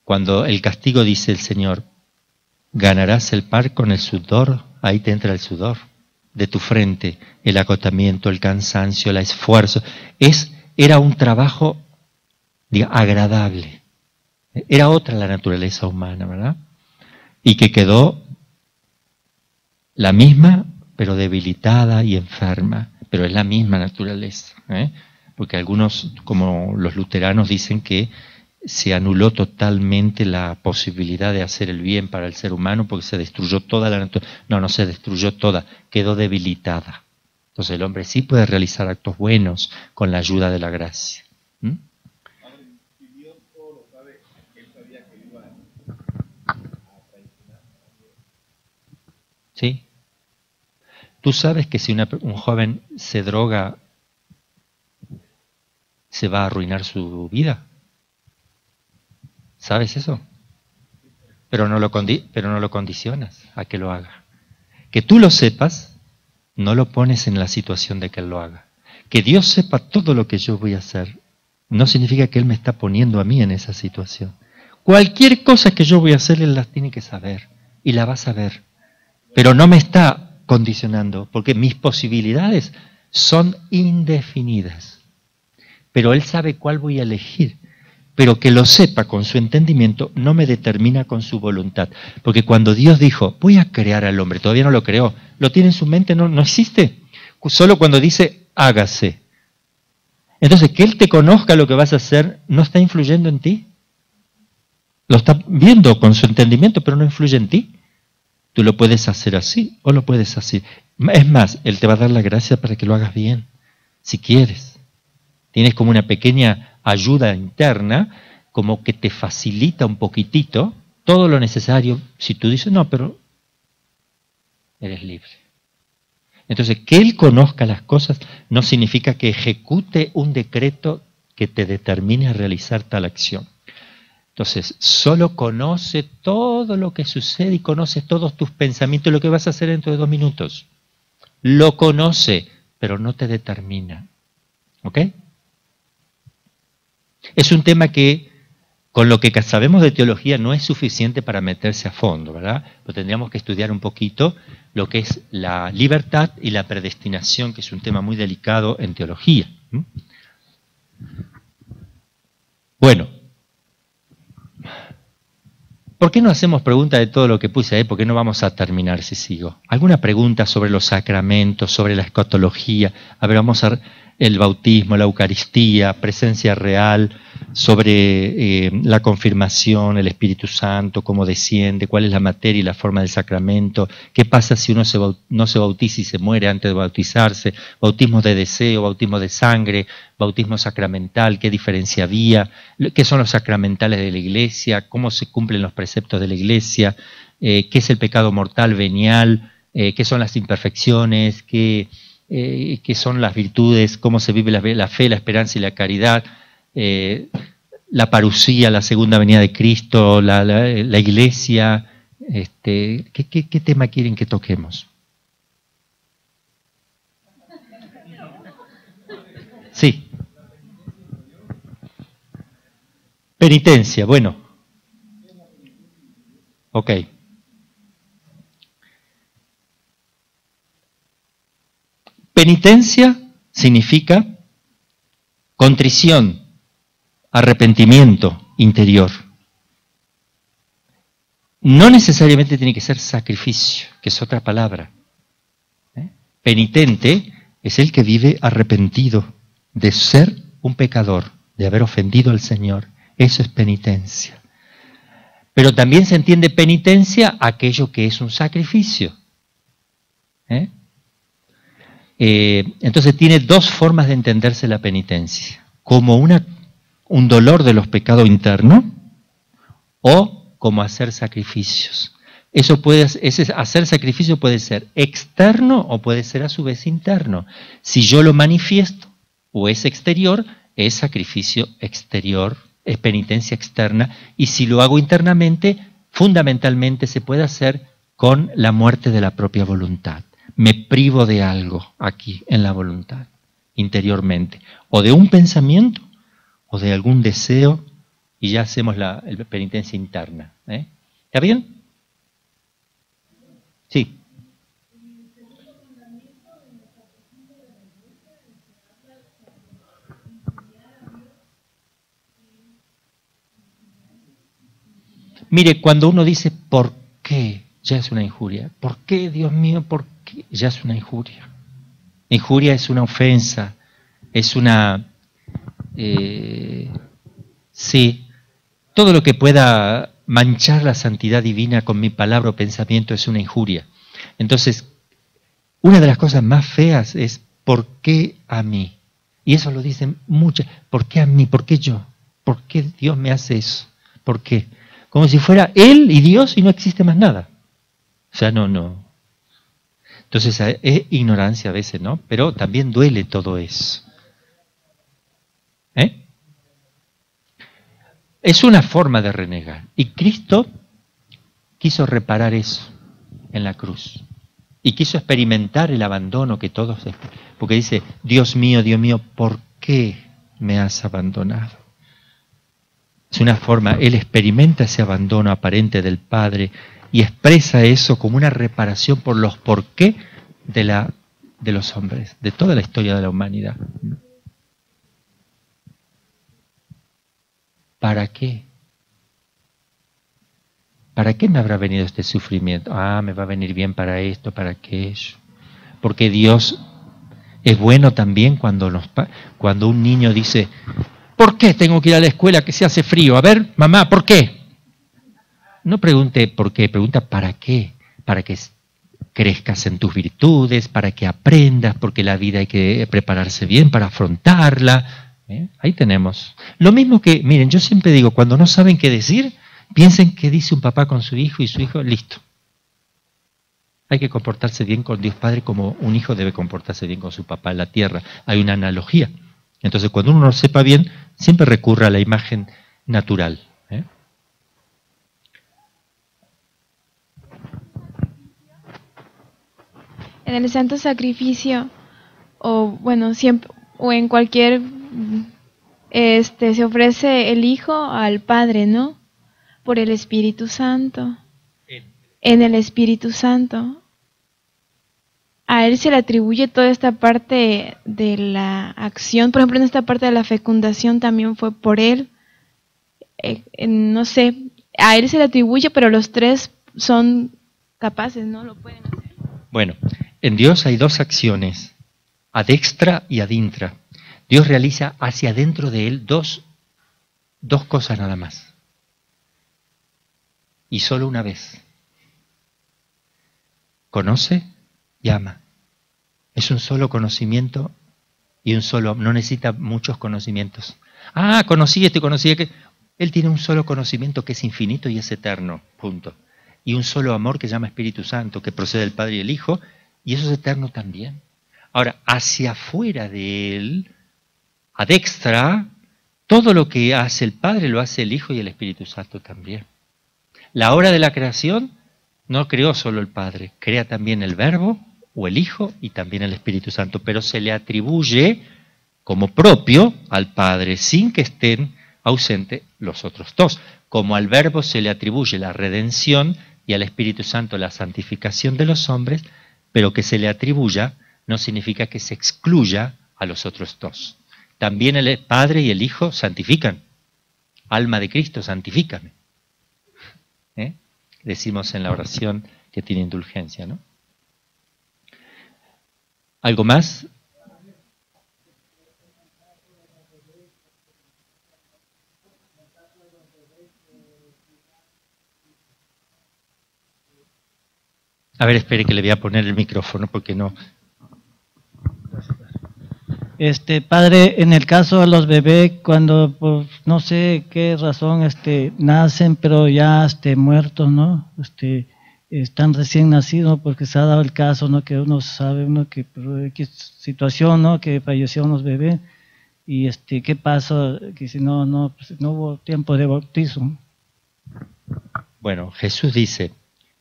Cuando el castigo dice el Señor, ganarás el pan con el sudor, ahí te entra el sudor de tu frente, el agotamiento, el cansancio, el esfuerzo. Era un trabajo agradable. Era otra la naturaleza humana, ¿verdad? Y que quedó la misma, pero debilitada y enferma. Pero es la misma naturaleza, ¿eh? Porque algunos, como los luteranos, dicen que se anuló totalmente la posibilidad de hacer el bien para el ser humano porque se destruyó toda la naturaleza. No se destruyó toda, quedó debilitada. Entonces el hombre sí puede realizar actos buenos con la ayuda de la gracia. ¿Mm? ¿Sí? ¿Tú sabes que si un joven se droga, se va a arruinar su vida? ¿Sabes eso? Pero no lo condicionas a que lo haga. Que tú lo sepas, no lo pones en la situación de que él lo haga. Que Dios sepa todo lo que yo voy a hacer, no significa que Él me está poniendo a mí en esa situación. Cualquier cosa que yo voy a hacer, Él la tiene que saber, y la va a saber. Pero no me está condicionando, porque mis posibilidades son indefinidas. Pero Él sabe cuál voy a elegir. Pero que lo sepa con su entendimiento no me determina con su voluntad. Porque cuando Dios dijo, voy a crear al hombre, todavía no lo creó, lo tiene en su mente, no existe. Solo cuando dice, hágase. Entonces, que Él te conozca lo que vas a hacer, no está influyendo en ti. Lo está viendo con su entendimiento, pero no influye en ti. Tú lo puedes hacer así o lo puedes hacer. Es más, Él te va a dar la gracia para que lo hagas bien, si quieres. Tienes como una pequeña ayuda interna, como que te facilita un poquitito todo lo necesario. Si tú dices, no, pero eres libre. Entonces, que Él conozca las cosas no significa que ejecute un decreto que te determine a realizar tal acción. Entonces, solo conoce todo lo que sucede y conoce todos tus pensamientos, lo que vas a hacer dentro de 2 minutos. Lo conoce, pero no te determina. ¿Ok? Es un tema que, con lo que sabemos de teología, no es suficiente para meterse a fondo, ¿verdad? Pero tendríamos que estudiar un poquito lo que es la libertad y la predestinación, que es un tema muy delicado en teología. Bueno, ¿por qué no hacemos preguntas de todo lo que puse ahí? ¿Por qué no vamos a terminar si sigo? ¿Alguna pregunta sobre los sacramentos, sobre la escatología? A ver, vamos a el bautismo, la Eucaristía, presencia real, sobre la confirmación, el Espíritu Santo, cómo desciende, cuál es la materia y la forma del sacramento, qué pasa si uno no se bautiza y se muere antes de bautizarse, bautismo de deseo, bautismo de sangre, bautismo sacramental, qué diferencia había, qué son los sacramentales de la Iglesia, cómo se cumplen los preceptos de la Iglesia, qué es el pecado mortal venial, qué son las imperfecciones, qué son las virtudes, cómo se vive la fe, la esperanza y la caridad, la parusía, la segunda venida de Cristo, la Iglesia. ¿Qué tema quieren que toquemos? Sí. Penitencia, bueno. Ok. Penitencia significa contrición, arrepentimiento interior. No necesariamente tiene que ser sacrificio, que es otra palabra. Penitente es el que vive arrepentido de ser un pecador, de haber ofendido al Señor. Eso es penitencia. Pero también se entiende penitencia aquello que es un sacrificio. Entonces tiene 2 formas de entenderse la penitencia. Como un dolor de los pecados internos o como hacer sacrificios. Ese hacer sacrificio puede ser externo o puede ser a su vez interno. Si yo lo manifiesto o es exterior, es sacrificio exterior es penitencia externa, y si lo hago internamente, fundamentalmente se puede hacer con la muerte de la propia voluntad. Me privo de algo aquí en la voluntad, interiormente, o de un pensamiento, o de algún deseo, y ya hacemos la penitencia interna. ¿Está bien? Sí. Mire, cuando uno dice ¿por qué? Ya es una injuria. ¿Por qué, Dios mío? ¿Por qué? Ya es una injuria. Injuria es una ofensa, es una... sí, todo lo que pueda manchar la santidad divina con mi palabra o pensamiento es una injuria. Entonces, una de las cosas más feas es ¿por qué a mí? Y eso lo dicen muchas. ¿Por qué a mí? ¿Por qué yo? ¿Por qué Dios me hace eso? ¿Por qué? Como si fuera Él y Dios y no existe más nada. O sea, no. Entonces es ignorancia a veces, ¿no? Pero también duele todo eso. Es una forma de renegar. Y Cristo quiso reparar eso en la cruz. Y quiso experimentar el abandono que todos... Porque dice, Dios mío, ¿por qué me has abandonado? Es una forma, Él experimenta ese abandono aparente del Padre y expresa eso como una reparación por los por qué de los hombres, de toda la historia de la humanidad. ¿Para qué? ¿Para qué me habrá venido este sufrimiento? Me va a venir bien para esto, para aquello. Porque Dios es bueno también cuando un niño dice, ¿por qué tengo que ir a la escuela que se hace frío? A ver, mamá, ¿por qué? No pregunte por qué, pregunta ¿para qué? Para que crezcas en tus virtudes, para que aprendas, porque la vida hay que prepararse bien para afrontarla. Ahí tenemos. Lo mismo que, miren, yo siempre digo, cuando no saben qué decir, piensen qué dice un papá con su hijo y su hijo, listo. Hay que comportarse bien con Dios Padre como un hijo debe comportarse bien con su papá en la tierra. Hay una analogía. Entonces, cuando uno no lo sepa bien, siempre recurre a la imagen natural. En el santo sacrificio, siempre, o en cualquier, se ofrece el Hijo al Padre, ¿no? Por el Espíritu Santo. En el Espíritu Santo. A Él se le atribuye toda esta parte de la acción. Por ejemplo, en esta parte de la fecundación también fue por Él. No sé, a Él se le atribuye, pero los tres son capaces, ¿no? Lo pueden hacer. Bueno, en Dios hay dos acciones, ad extra y ad intra. Dios realiza hacia adentro de Él dos cosas nada más. Y solo una vez. Conoce y ama. Es un solo conocimiento y no necesita muchos conocimientos. Conocí esto y conocí aquello. Él tiene un solo conocimiento que es infinito y es eterno, punto. Y un solo amor que se llama Espíritu Santo, que procede del Padre y del Hijo, y eso es eterno también. Ahora, hacia afuera de Él, ad extra, todo lo que hace el Padre lo hace el Hijo y el Espíritu Santo también. La obra de la creación no creó solo el Padre, crea también el Verbo o el Hijo y también el Espíritu Santo, pero se le atribuye como propio al Padre sin que estén ausentes los otros dos. Como al Verbo se le atribuye la redención y al Espíritu Santo la santificación de los hombres, pero que se le atribuya no significa que se excluya a los otros dos. También el Padre y el Hijo santifican. Alma de Cristo, santifícame. Decimos en la oración que tiene indulgencia, ¿no? ¿Algo más? A ver, espere que le voy a poner el micrófono porque no... Padre, en el caso de los bebés, cuando por no sé qué razón nacen, pero ya muertos, ¿no? Están recién nacidos, porque se ha dado el caso, ¿no? Que uno sabe, que por X situación, ¿no? Que fallecieron los bebés. y ¿qué pasó? Que si no hubo tiempo de bautismo. Bueno, Jesús dice,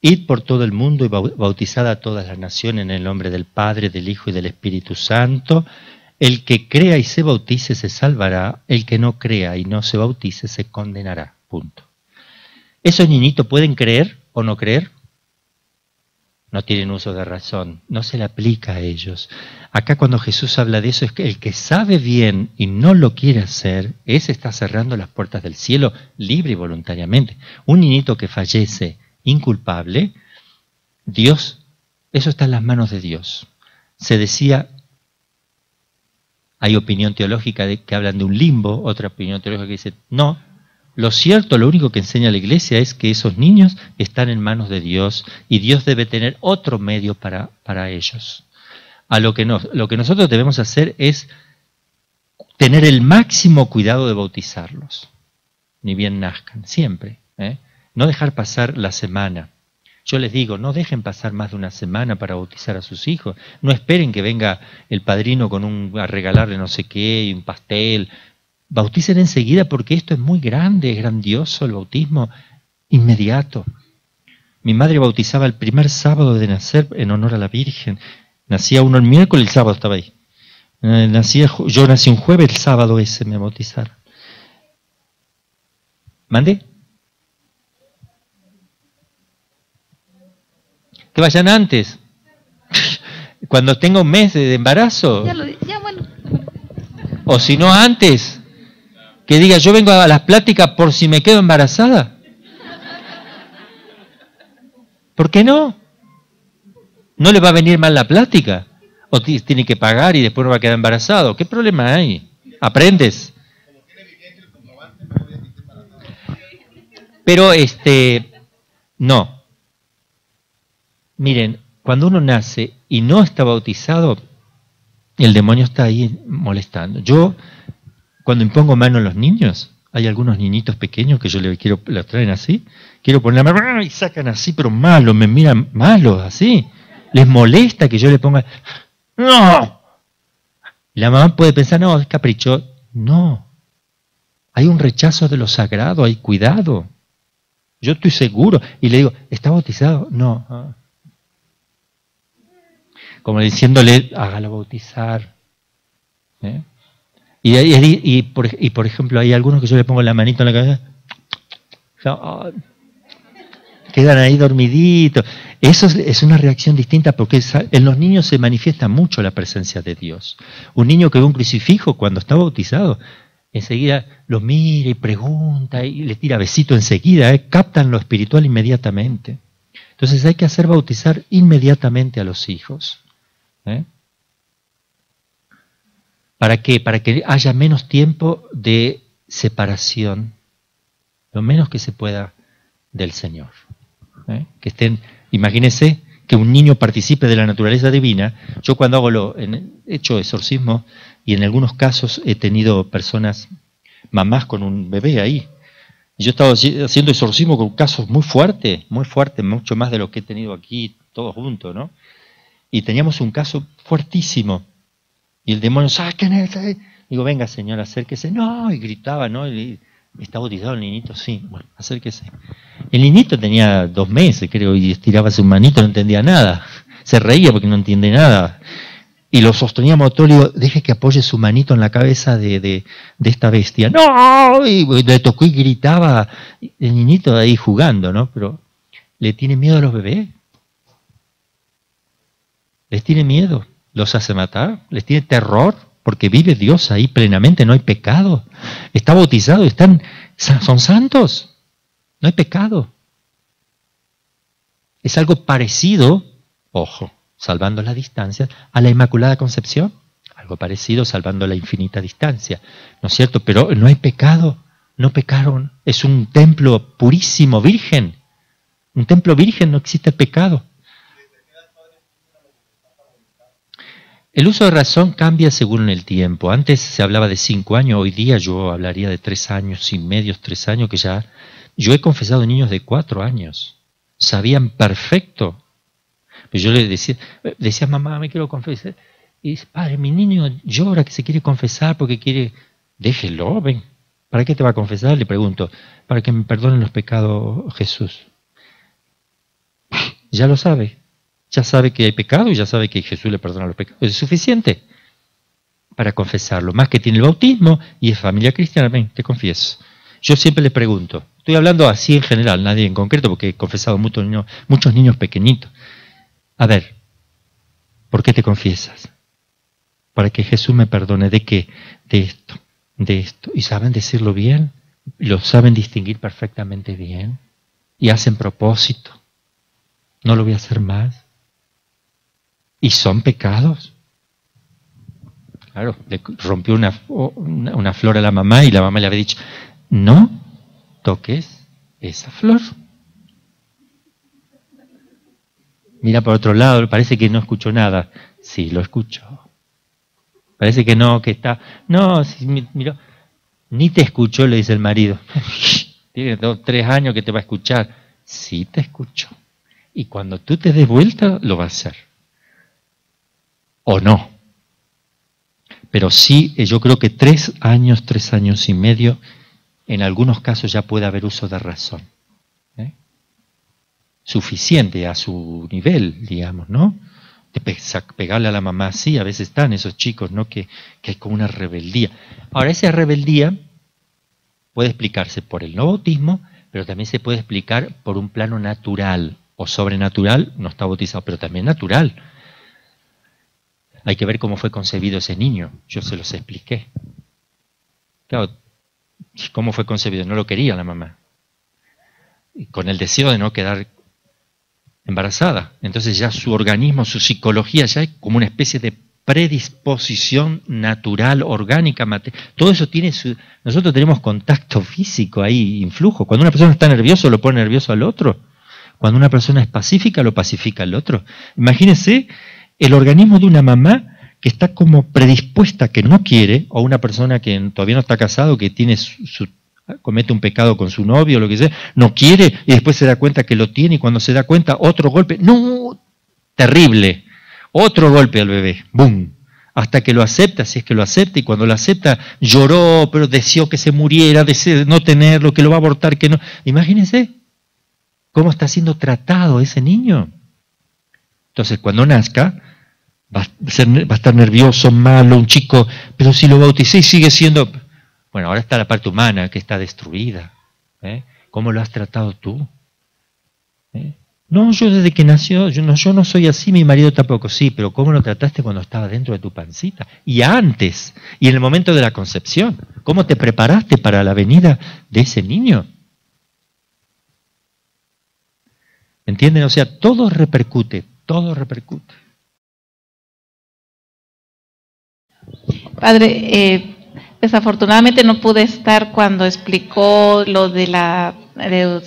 id por todo el mundo y bautizad a todas las naciones en el nombre del Padre, del Hijo y del Espíritu Santo. El que crea y se bautice se salvará, el que no crea y no se bautice se condenará. Punto. ¿Esos niñitos pueden creer o no creer? No tienen uso de razón, no se le aplica a ellos. Acá cuando Jesús habla de eso es que el que sabe bien y no lo quiere hacer, ese está cerrando las puertas del cielo libre y voluntariamente. Un niñito que fallece inculpable, Dios, eso está en las manos de Dios. Se decía, hay opinión teológica que hablan de un limbo, otra opinión teológica que dice, no. Lo cierto, lo único que enseña la Iglesia es que esos niños están en manos de Dios y Dios debe tener otro medio para ellos. Lo que nosotros debemos hacer es tener el máximo cuidado de bautizarlos, ni bien nazcan, siempre. No dejar pasar la semana. Yo les digo, no dejen pasar más de una semana para bautizar a sus hijos. No esperen que venga el padrino a regalarle no sé qué y un pastel. Bauticen enseguida porque esto es muy grande, es grandioso el bautismo inmediato. Mi madre bautizaba el primer sábado de nacer en honor a la Virgen. Nacía uno el miércoles, el sábado estaba ahí. Yo nací un jueves, el sábado ese me bautizaron. ¿Mande? Que vayan antes. Cuando tenga un mes de embarazo. Ya bueno. O si no antes. Que diga, yo vengo a las pláticas por si me quedo embarazada. ¿Por qué no? ¿No le va a venir mal la plática? ¿O tiene que pagar y después no va a quedar embarazado? ¿Qué problema hay? ¿Aprendes? Pero no. Miren, cuando uno nace y no está bautizado, el demonio está ahí molestando. Yo, cuando impongo mano a los niños, hay algunos niñitos pequeños que yo los traen así, quiero poner la mano y sacan así, pero malos, me miran malos, así. Les molesta que yo le ponga, ¡no! La mamá puede pensar, no, es capricho. No. Hay un rechazo de lo sagrado, hay cuidado. Yo estoy seguro. Y le digo, ¿está bautizado? No. Como diciéndole, hágalo bautizar. Y por ejemplo, hay algunos que yo le pongo la manito en la cabeza, quedan ahí dormiditos. Eso es una reacción distinta porque en los niños se manifiesta mucho la presencia de Dios. Un niño que ve un crucifijo cuando está bautizado, enseguida lo mira y pregunta y le tira besito enseguida, captan lo espiritual inmediatamente. Entonces hay que hacer bautizar inmediatamente a los hijos. ¿Para qué? Para que haya menos tiempo de separación, lo menos que se pueda del Señor. Que estén, imagínense que un niño participe de la naturaleza divina. Yo cuando he hecho exorcismo y en algunos casos he tenido personas, mamás con un bebé ahí. Yo he estado haciendo exorcismo con casos muy fuertes, mucho más de lo que he tenido aquí todos juntos, ¿no? Y teníamos un caso fuertísimo. Y el demonio, ¡saquen ese! Digo, venga señor, acérquese. No, y gritaba, ¿no? Y, ¿está bautizado el niñito? Sí, bueno, acérquese. El niñito tenía 2 meses, creo, y estiraba su manito, no entendía nada. Se reía porque no entiende nada. Y lo sosteníamos todo, le digo, deje que apoye su manito en la cabeza de esta bestia. ¡No! Y le tocó y gritaba. El niñito ahí jugando, ¿no? Pero, ¿le tiene miedo a los bebés? ¿Les tiene miedo? ¿Los hace matar? ¿Les tiene terror? Porque vive Dios ahí plenamente, no hay pecado. Está bautizado, son santos. No hay pecado. Es algo parecido, ojo, salvando la distancia, a la Inmaculada Concepción. Algo parecido, salvando la infinita distancia. ¿No es cierto? Pero no hay pecado. No pecaron. Es un templo purísimo, virgen. Un templo virgen, no existe pecado. El uso de razón cambia según el tiempo. Antes se hablaba de 5 años, hoy día yo hablaría de 3 años y medio, 3 años, que ya... Yo he confesado niños de 4 años. Sabían perfecto. Pero yo les decía, mamá, me quiero confesar. Y dice, padre, mi niño llora que se quiere confesar porque quiere... Déjelo, ven. ¿Para qué te va a confesar? Le pregunto. Para que me perdonen los pecados, Jesús. Ya lo sabe. Ya sabe que hay pecado y ya sabe que Jesús le perdona los pecados. Es suficiente para confesarlo. Más que tiene el bautismo y es familia cristiana. Ven, te confieso. Yo siempre le pregunto. Estoy hablando así en general, nadie en concreto, porque he confesado muchos niños pequeñitos. A ver, ¿por qué te confiesas? Para que Jesús me perdone. ¿De qué? De esto, de esto. ¿Y saben decirlo bien? ¿Lo saben distinguir perfectamente bien? ¿Y hacen propósito? ¿No lo voy a hacer más? ¿Y son pecados? Claro, le rompió una flor a la mamá y la mamá le había dicho, no toques esa flor. Mira por otro lado, parece que no escuchó nada. Sí, lo escuchó. Parece que no, que está... No, sí, mira, ni te escuchó, le dice el marido. Tiene 2, 3 años que te va a escuchar. Sí te escuchó. Y cuando tú te des vuelta, lo va a hacer. O no. Pero sí, yo creo que 3 años, 3 años y medio, en algunos casos ya puede haber uso de razón. Suficiente a su nivel, digamos, ¿no? De pegarle a la mamá así, a veces están esos chicos, ¿no? Que hay como una rebeldía. Ahora, esa rebeldía puede explicarse por el no bautismo, pero también se puede explicar por un plano natural o sobrenatural, no está bautizado, pero también natural. Hay que ver cómo fue concebido ese niño, yo se los expliqué. Claro, ¿cómo fue concebido? No lo quería la mamá. Y con el deseo de no quedar embarazada. Entonces ya su organismo, su psicología, ya es como una especie de predisposición natural, orgánica, todo eso tiene nosotros tenemos contacto físico ahí, influjo. Cuando una persona está nerviosa, lo pone nervioso al otro. Cuando una persona es pacífica, lo pacifica al otro. Imagínense el organismo de una mamá que está como predispuesta, que no quiere, o una persona que todavía no está casado, que tiene comete un pecado con su novio o lo que sea, no quiere y después se da cuenta que lo tiene y cuando se da cuenta otro golpe, no, terrible, otro golpe al bebé, ¡boom! Hasta que lo acepta, si es que lo acepta, y cuando lo acepta lloró, pero deseó que se muriera, deseó no tenerlo, que lo va a abortar, que no. Imagínense cómo está siendo tratado ese niño. Entonces cuando nazca va a estar nervioso, malo, un chico, pero si lo bauticé y sigue siendo... Bueno, ahora está la parte humana que está destruida. ¿Cómo lo has tratado tú? No, yo desde que nació, yo no soy así, mi marido tampoco. Sí, pero ¿cómo lo trataste cuando estaba dentro de tu pancita? Y antes, y en el momento de la concepción. ¿Cómo te preparaste para la venida de ese niño? ¿Entienden? O sea, todo repercute, todo repercute. Padre, desafortunadamente no pude estar cuando explicó lo de la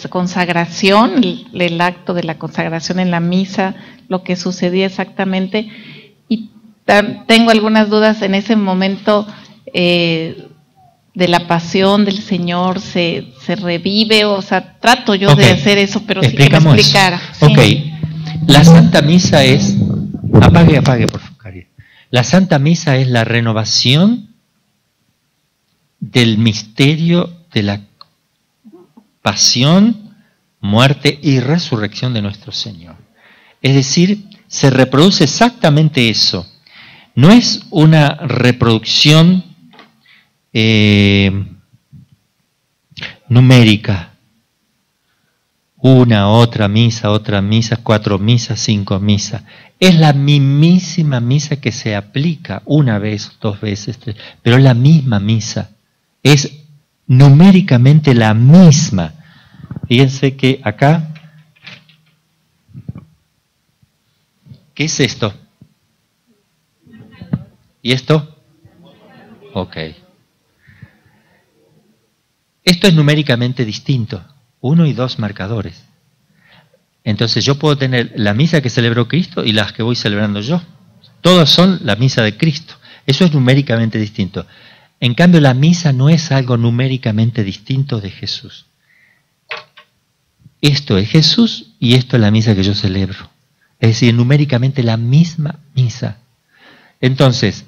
consagración, el acto de la consagración en la misa, lo que sucedía exactamente. Y tengo algunas dudas en ese momento de la pasión del Señor, se revive, o sea, trato yo de hacer eso, pero sí que me explicara. ¿Sí? Ok, la Santa Misa es, apague por favor, Cari. La Santa Misa es la renovación del misterio de la pasión, muerte y resurrección de nuestro Señor. Es decir, se reproduce exactamente eso. No es una reproducción numérica. Una, otra misa, 4 misas, 5 misas. Es la mismísima misa que se aplica una vez, 2 veces, 3, pero es la misma misa. Es numéricamente la misma. Fíjense que acá, ¿qué es esto? ¿Y esto? Ok. Esto es numéricamente distinto. 1 y 2 marcadores. Entonces yo puedo tener la misa que celebró Cristo y las que voy celebrando yo. Todas son la misa de Cristo. Eso es numéricamente distinto. En cambio, la misa no es algo numéricamente distinto de Jesús. Esto es Jesús y esto es la misa que yo celebro. Es decir, numéricamente la misma misa. Entonces,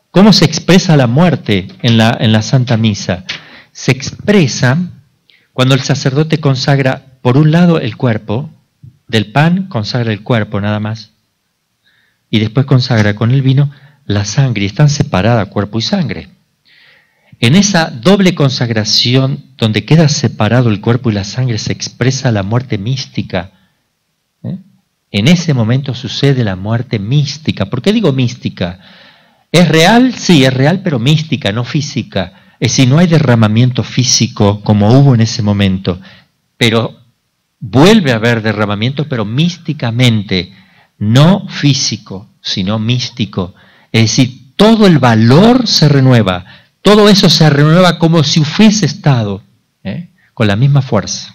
¿cómo se expresa la muerte en la Santa Misa? Se expresa cuando el sacerdote consagra, por un lado, el cuerpo, del pan consagra el cuerpo nada más, y después consagra con el vino la sangre, y están separadas cuerpo y sangre. En esa doble consagración, donde queda separado el cuerpo y la sangre, se expresa la muerte mística. En ese momento sucede la muerte mística. ¿Por qué digo mística? ¿Es real? Sí, es real, pero mística, no física. Es decir, no hay derramamiento físico como hubo en ese momento, pero vuelve a haber derramamiento, pero místicamente, no físico, sino místico. Es decir, todo el valor se renueva, todo eso se renueva como si hubiese estado, con la misma fuerza.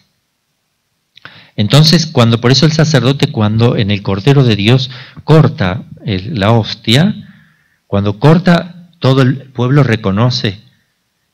Entonces, por eso el sacerdote, cuando en el Cordero de Dios corta la hostia, cuando corta, todo el pueblo reconoce,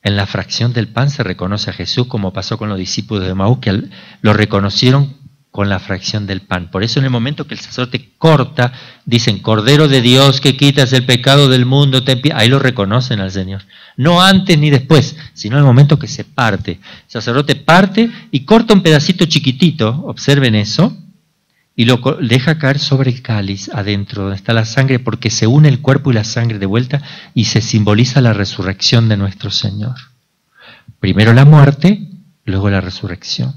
en la fracción del pan se reconoce a Jesús, como pasó con los discípulos de Maús, que lo reconocieron con la fracción del pan. Por eso en el momento que el sacerdote corta, dicen, Cordero de Dios que quitas el pecado del mundo, ahí lo reconocen al Señor. No antes ni después, sino en el momento que se parte. El sacerdote parte y corta un pedacito chiquitito, observen eso, y lo deja caer sobre el cáliz, adentro, donde está la sangre, porque se une el cuerpo y la sangre de vuelta y se simboliza la resurrección de nuestro Señor. Primero la muerte, luego la resurrección.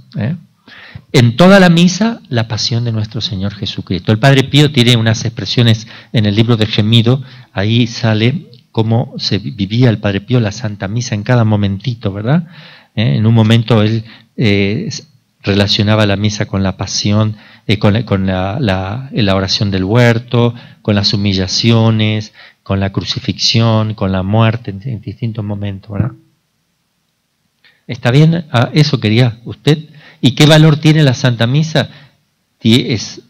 En toda la misa, la pasión de nuestro Señor Jesucristo. El Padre Pío tiene unas expresiones en el libro de Gemido, ahí sale cómo se vivía el Padre Pío la Santa Misa en cada momentito, ¿verdad? En un momento él relacionaba la misa con la pasión, con la oración del huerto, con las humillaciones, con la crucifixión, con la muerte, en distintos momentos, ¿verdad? ¿Está bien? Eso quería usted. ¿Y qué valor tiene la Santa Misa? Es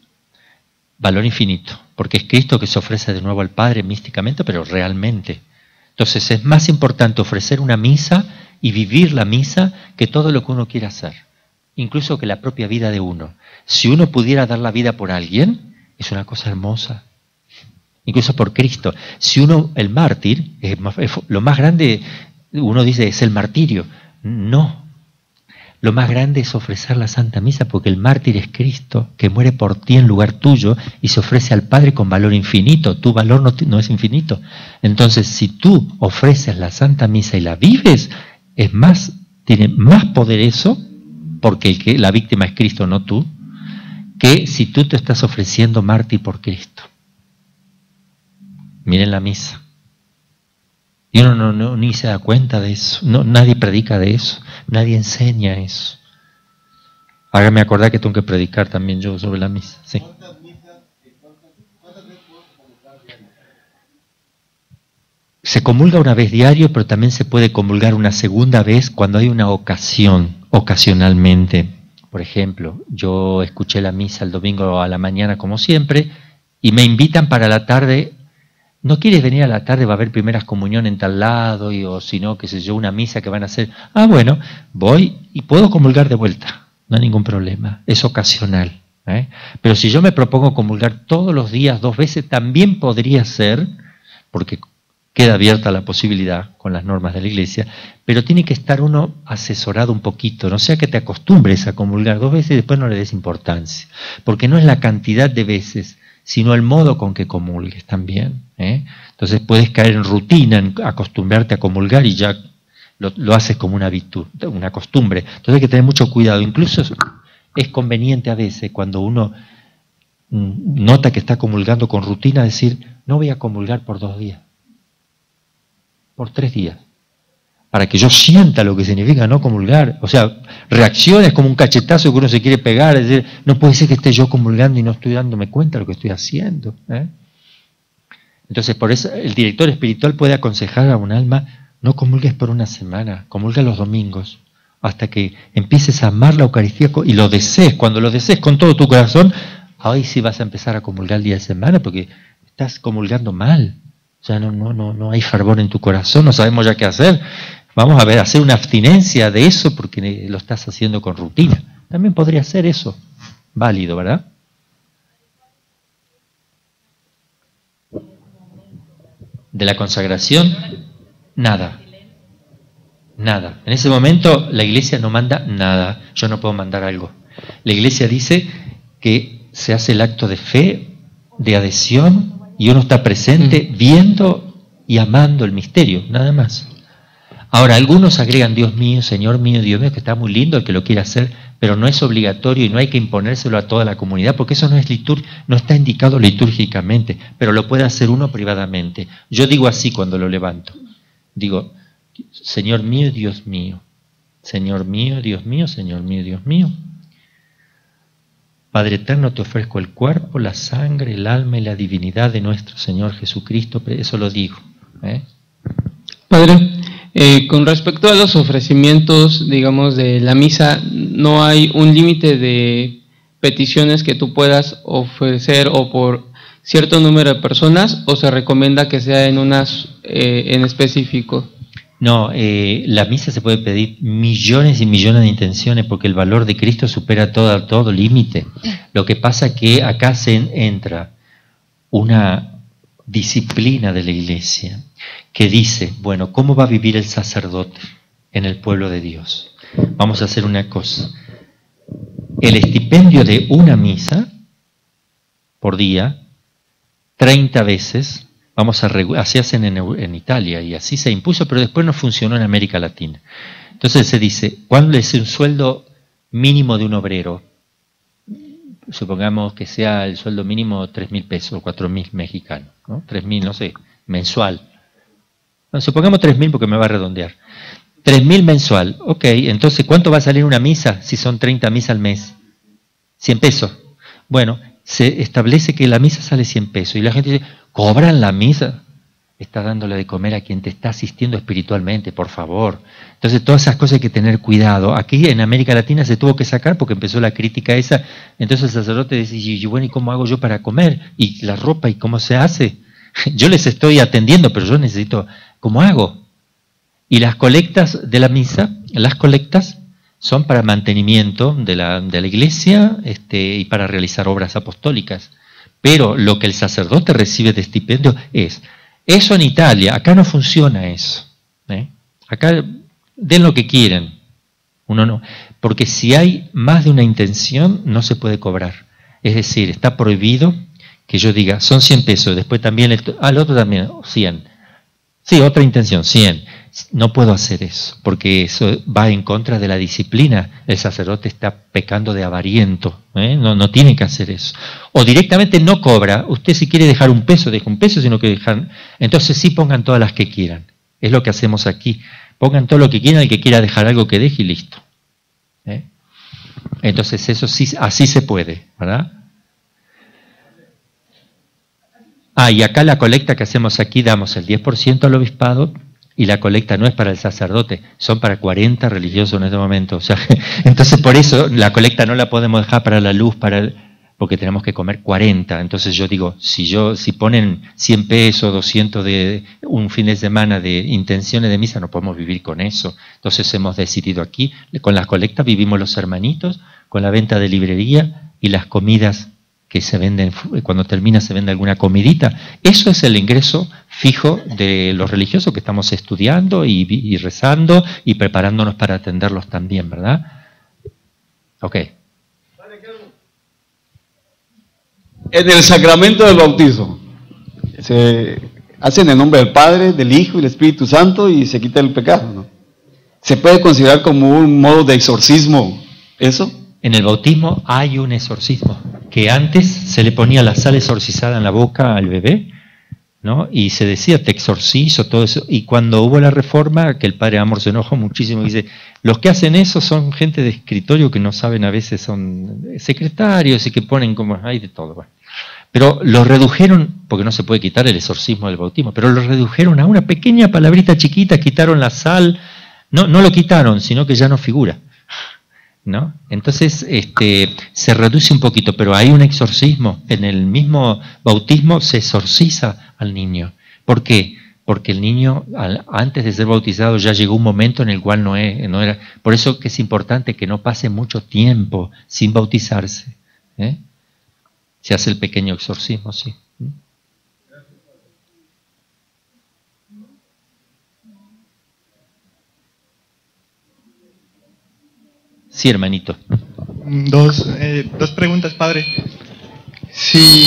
valor infinito, porque es Cristo que se ofrece de nuevo al Padre místicamente, pero realmente. Entonces es más importante ofrecer una misa y vivir la misa que todo lo que uno quiera hacer, incluso que la propia vida de uno. Si uno pudiera dar la vida por alguien, es una cosa hermosa, incluso por Cristo. Si uno, el mártir, lo más grande, uno dice, es el martirio. No. Lo más grande es ofrecer la Santa Misa, porque el mártir es Cristo, que muere por ti en lugar tuyo y se ofrece al Padre con valor infinito. Tu valor no es infinito. Entonces, si tú ofreces la Santa Misa y la vives, tiene más poder eso, porque la víctima es Cristo, no tú, que si tú te estás ofreciendo mártir por Cristo. Miren la misa. Y uno ni se da cuenta de eso. Nadie predica de eso. Nadie enseña eso. Hágame acordar que tengo que predicar también yo sobre la misa. Sí. Se comulga una vez diario, pero también se puede comulgar una segunda vez cuando hay una ocasión, ocasionalmente. Por ejemplo, yo escuché la misa el domingo a la mañana como siempre y me invitan para la tarde. ¿No quieres venir a la tarde? Va a haber primeras comunión en tal lado, o si no, qué sé yo, una misa que van a hacer. Bueno, voy y puedo comulgar de vuelta, no hay ningún problema, es ocasional. Pero si yo me propongo comulgar todos los días 2 veces, también podría ser, porque queda abierta la posibilidad con las normas de la Iglesia, pero tiene que estar uno asesorado un poquito, no sea que te acostumbres a comulgar 2 veces y después no le des importancia, porque no es la cantidad de veces, sino el modo con que comulgues también. Entonces puedes caer en rutina, en acostumbrarte a comulgar y ya lo haces como una virtud, una costumbre. Entonces hay que tener mucho cuidado. Incluso es conveniente a veces cuando uno nota que está comulgando con rutina decir, no voy a comulgar por 2 días, por 3 días, para que yo sienta lo que significa no comulgar. O sea, reacciones como un cachetazo que uno se quiere pegar, es decir, no puede ser que esté yo comulgando y no estoy dándome cuenta de lo que estoy haciendo. Entonces, por eso el director espiritual puede aconsejar a un alma, no comulgues por una semana, comulga los domingos, hasta que empieces a amar la Eucaristía y lo desees. Cuando lo desees con todo tu corazón, ahí sí vas a empezar a comulgar el día de semana, porque estás comulgando mal. O sea, no hay fervor en tu corazón, no sabemos ya qué hacer. Vamos a ver, hacer una abstinencia de eso porque lo estás haciendo con rutina. También podría ser eso válido, ¿verdad? de la consagración, nada. Nada. En ese momento la iglesia no manda nada. Yo no puedo mandar algo. La iglesia dice que se hace el acto de fe, de adhesión, y uno está presente viendo y amando el misterio, nada más. Ahora, algunos agregan Dios mío, Señor mío, Dios mío, que está muy lindo el que lo quiera hacer, pero no es obligatorio y no hay que imponérselo a toda la comunidad, porque eso no es no está indicado litúrgicamente, pero lo puede hacer uno privadamente. Yo digo así cuando lo levanto. Digo, Señor mío, Dios mío. Señor mío, Dios mío, Señor mío, Dios mío. Padre eterno, te ofrezco el cuerpo, la sangre, el alma y la divinidad de nuestro Señor Jesucristo. Eso lo digo. Padre, con respecto a los ofrecimientos, digamos, de la misa, ¿no hay un límite de peticiones que tú puedas ofrecer o por cierto número de personas, o se recomienda que sea en unas en específico? No, la misa se puede pedir millones y millones de intenciones porque el valor de Cristo supera todo límite. Lo que pasa es que acá entra una disciplina de la iglesia que dice, bueno, ¿cómo va a vivir el sacerdote en el pueblo de Dios? Vamos a hacer una cosa. El estipendio de una misa por día, 30 veces, así hacen en Italia y así se impuso, pero después no funcionó en América Latina. Entonces se dice, ¿cuál es un sueldo mínimo de un obrero? Supongamos que sea el sueldo mínimo 3.000 pesos o 4.000 mexicanos, ¿no? 3.000, no sé, mensual. Bueno, supongamos 3.000 porque me va a redondear. 3.000 mensual, ok, entonces ¿cuánto va a salir una misa si son 30 misas al mes? 100 pesos. Bueno, se establece que la misa sale 100 pesos y la gente dice, ¿cobran la misa? Estás dándole de comer a quien te está asistiendo espiritualmente, por favor. Entonces todas esas cosas hay que tener cuidado. Aquí en América Latina se tuvo que sacar porque empezó la crítica esa. Entonces el sacerdote decía, bueno, ¿y cómo hago yo para comer? ¿Y la ropa? ¿Y cómo se hace? Yo les estoy atendiendo, pero yo necesito, ¿cómo hago? Y las colectas de la misa, las colectas son para mantenimiento de la iglesia y para realizar obras apostólicas. Pero lo que el sacerdote recibe de estipendio es, eso en Italia, acá no funciona eso. Acá den lo que quieren. Uno no, porque si hay más de una intención, no se puede cobrar. Es decir, está prohibido que yo diga, son 100 pesos, después también, al otro también, 100. Sí, otra intención, 100. No puedo hacer eso, porque eso va en contra de la disciplina. El sacerdote está pecando de avariento, no tiene que hacer eso. O directamente no cobra. Usted si quiere dejar un peso, deja un peso, sino que dejan. Entonces sí pongan todas las que quieran. Es lo que hacemos aquí. Pongan todo lo que quieran, el que quiera dejar algo que deje y listo. Entonces eso sí, así se puede, ¿verdad? Y acá la colecta que hacemos aquí, damos el 10% al obispado, y la colecta no es para el sacerdote, son para 40 religiosos en este momento. O sea, entonces por eso la colecta no la podemos dejar para la luz, porque tenemos que comer 40. Entonces yo digo, si ponen 100 pesos, 200 de un fin de semana de intenciones de misa, no podemos vivir con eso. Entonces hemos decidido aquí, con las colectas vivimos los hermanitos, con la venta de librería y las comidas que se venden, cuando termina se vende alguna comidita. Eso es el ingreso fijo de los religiosos que estamos estudiando y rezando y preparándonos para atenderlos también, ¿verdad? Ok. En el sacramento del bautizo, se hace en el nombre del Padre, del Hijo y del Espíritu Santo y se quita el pecado, ¿no? ¿Se puede considerar como un modo de exorcismo eso? En el bautismo hay un exorcismo, que antes se le ponía la sal exorcizada en la boca al bebé, ¿no? Y se decía, te exorcizo, todo eso. Y cuando hubo la reforma, que el padre Amor se enojó muchísimo, y dice, los que hacen eso son gente de escritorio que no saben, a veces son secretarios y que ponen como, hay de todo. Bueno. Pero lo redujeron, porque no se puede quitar el exorcismo del bautismo, pero lo redujeron a una pequeña palabrita chiquita, quitaron la sal, no lo quitaron, sino que ya no figura. ¿No? Entonces se reduce un poquito, pero hay un exorcismo. En el mismo bautismo se exorciza al niño. ¿Por qué? Porque el niño, antes de ser bautizado, ya llegó un momento en el cual no era. Por eso que es importante que no pase mucho tiempo sin bautizarse. Se hace el pequeño exorcismo, sí. Sí, hermanito. Dos preguntas, padre. Si...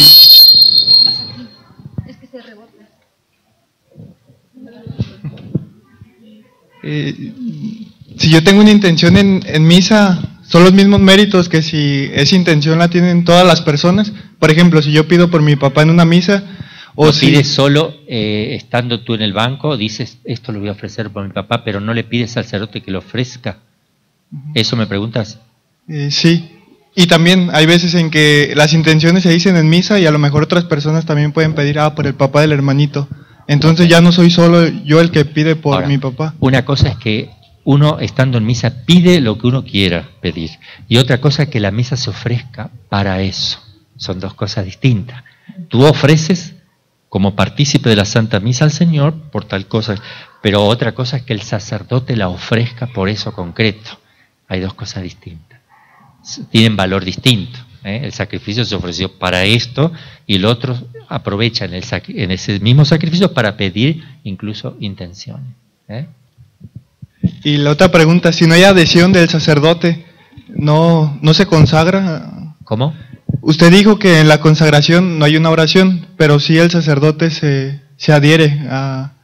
Es que se rebota. Si yo tengo una intención en misa, ¿son los mismos méritos que si esa intención la tienen todas las personas? Por ejemplo, si yo pido por mi papá en una misa, o no si pides solo estando tú en el banco, dices, esto lo voy a ofrecer por mi papá, pero no le pides al sacerdote que lo ofrezca. ¿Eso me preguntas? Sí. Y también hay veces en que las intenciones se dicen en misa y a lo mejor otras personas también pueden pedir, por el papá del hermanito. Entonces ya no soy solo yo el que pide por Ahora, mi papá. Una cosa es que uno, estando en misa, pide lo que uno quiera pedir. Y otra cosa es que la misa se ofrezca para eso. Son dos cosas distintas. Tú ofreces como partícipe de la Santa Misa al Señor por tal cosa, pero otra cosa es que el sacerdote la ofrezca por eso concreto. Hay dos cosas distintas. Tienen valor distinto. El sacrificio se ofreció para esto y el otro aprovecha en ese mismo sacrificio para pedir incluso intenciones. Y la otra pregunta, si no hay adhesión del sacerdote, ¿no se consagra? ¿Cómo? Usted dijo que en la consagración no hay una oración, pero sí el sacerdote se adhiere a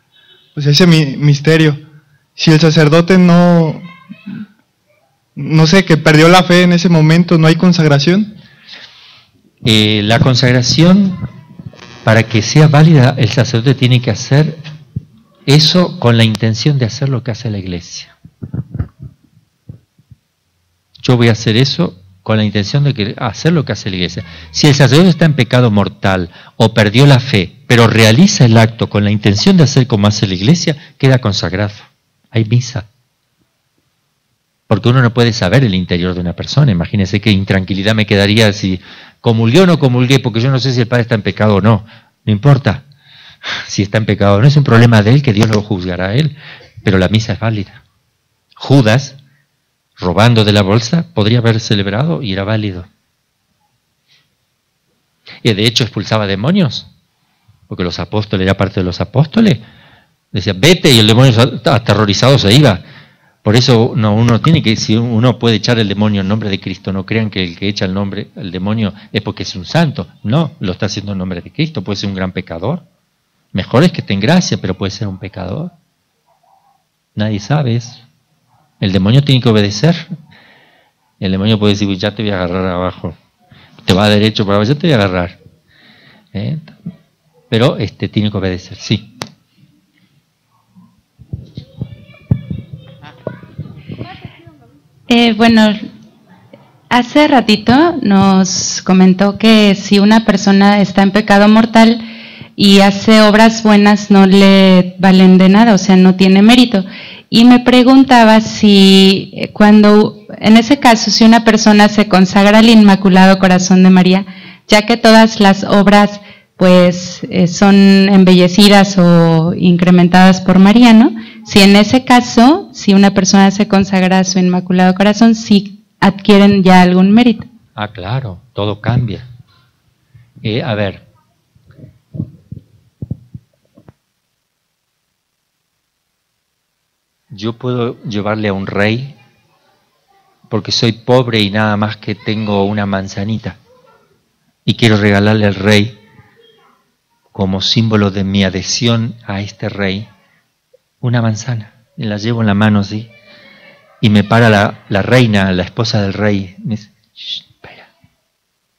ese misterio. Si el sacerdote no sé, que perdió la fe en ese momento, ¿no hay consagración? La consagración, para que sea válida, el sacerdote tiene que hacer eso con la intención de hacer lo que hace la Iglesia. Yo voy a hacer eso con la intención de hacer lo que hace la Iglesia. Si el sacerdote está en pecado mortal o perdió la fe, pero realiza el acto con la intención de hacer como hace la Iglesia, queda consagrado. Hay misa. Porque uno no puede saber el interior de una persona. Imagínense qué intranquilidad me quedaría si comulgué o no comulgué, porque yo no sé si el padre está en pecado o no. No importa si está en pecado. No es un problema de él, que Dios lo juzgará a él. Pero la misa es válida. Judas, robando de la bolsa, podría haber celebrado y era válido. Y de hecho expulsaba demonios, porque los apóstoles, era parte de los apóstoles. Decía, vete, y el demonio aterrorizado se iba. Por eso uno tiene que, si uno puede echar el demonio en nombre de Cristo, no crean que el que echa el demonio es porque es un santo. No, lo está haciendo en nombre de Cristo. Puede ser un gran pecador. Mejor es que esté en gracia, pero puede ser un pecador. Nadie sabe eso. El demonio tiene que obedecer. El demonio puede decir, ya te voy a agarrar abajo. Te va derecho para abajo, ya te voy a agarrar. Pero tiene que obedecer, sí. Bueno, hace ratito nos comentó que si una persona está en pecado mortal y hace obras buenas no le valen de nada, o sea, no tiene mérito. Y me preguntaba si en ese caso, si una persona se consagra al Inmaculado Corazón de María, ya que todas las obras pues son embellecidas o incrementadas por María, ¿no? Si en ese caso, si una persona se consagra a su Inmaculado Corazón, sí adquieren ya algún mérito. Ah, claro, todo cambia. A ver, yo puedo llevarle a un rey porque soy pobre y nada más que tengo una manzanita y quiero regalarle al rey como símbolo de mi adhesión a este rey una manzana, y la llevo en la mano así, y me para la reina, la esposa del rey, me dice, espera,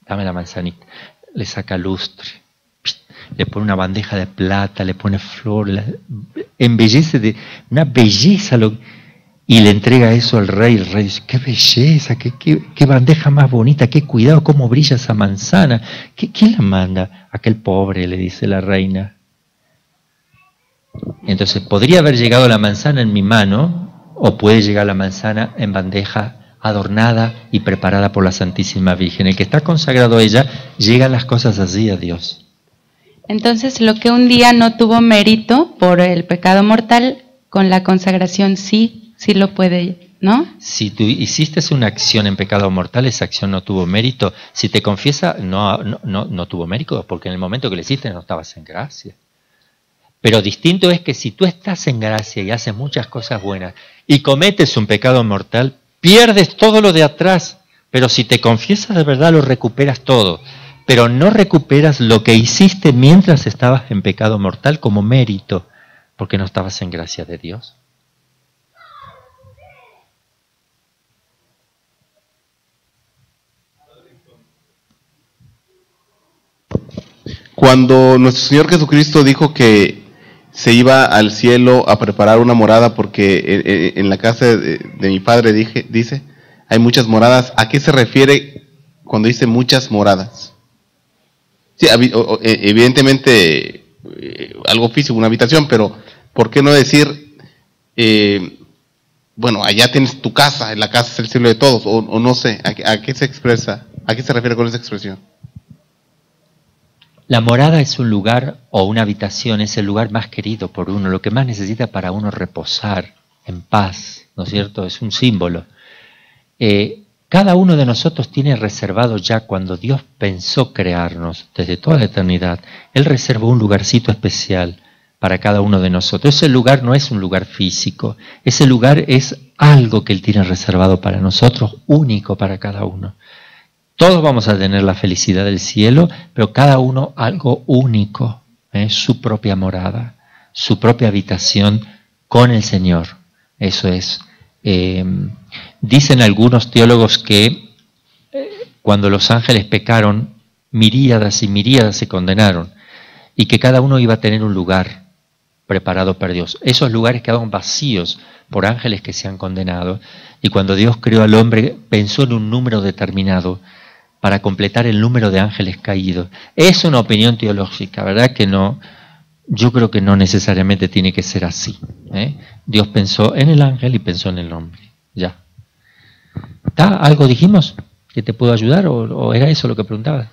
dame la manzanita, le saca lustre, le pone una bandeja de plata, le pone flor, embellece de una belleza, y le entrega eso al rey. El rey dice, qué belleza, qué bandeja más bonita, qué cuidado, cómo brilla esa manzana. ¿Quién la manda? Aquel pobre, le dice la reina. Entonces, podría haber llegado la manzana en mi mano, o puede llegar la manzana en bandeja adornada y preparada por la Santísima Virgen. El que está consagrado a ella, llegan las cosas así a Dios. Entonces, lo que un día no tuvo mérito por el pecado mortal, con la consagración sí lo puede, ¿no? Si tú hiciste una acción en pecado mortal, esa acción no tuvo mérito. Si te confiesa, no tuvo mérito, porque en el momento que le hiciste no estabas en gracia. Pero distinto es que si tú estás en gracia y haces muchas cosas buenas y cometes un pecado mortal, Pierdes todo lo de atrás, pero si te confiesas de verdad lo recuperas todo. Pero no recuperas lo que hiciste mientras estabas en pecado mortal como mérito, porque no estabas en gracia de Dios. Cuando nuestro Señor Jesucristo dijo que se iba al cielo a preparar una morada porque en la casa de mi Padre dice, hay muchas moradas, ¿a qué se refiere cuando dice muchas moradas? Sí, evidentemente algo físico, una habitación, pero ¿por qué no decir, bueno, allá tienes tu casa, la casa es el cielo de todos, o no sé, ¿a qué se expresa? ¿A qué se refiere con esa expresión? La morada es un lugar o una habitación, es el lugar más querido por uno, lo que más necesita para uno reposar en paz, ¿no es cierto? Es un símbolo. Cada uno de nosotros tiene reservado ya, cuando Dios pensó crearnos desde toda la eternidad, Él reservó un lugarcito especial para cada uno de nosotros. Ese lugar no es un lugar físico, ese lugar es algo que Él tiene reservado para nosotros, único para cada uno. Todos vamos a tener la felicidad del cielo, pero cada uno algo único, su propia morada, su propia habitación con el Señor. Eso es. Dicen algunos teólogos que cuando los ángeles pecaron, miríadas y miríadas se condenaron, y que cada uno iba a tener un lugar preparado por Dios. Esos lugares quedaron vacíos por ángeles que se han condenado, y cuando Dios creó al hombre, pensó en un número determinado para completar el número de ángeles caídos. Es una opinión teológica, ¿verdad? Que no, yo creo que no necesariamente tiene que ser así. Dios pensó en el ángel y pensó en el hombre. Ya. ¿Está? ¿Algo dijimos que te puedo ayudar o era eso lo que preguntabas?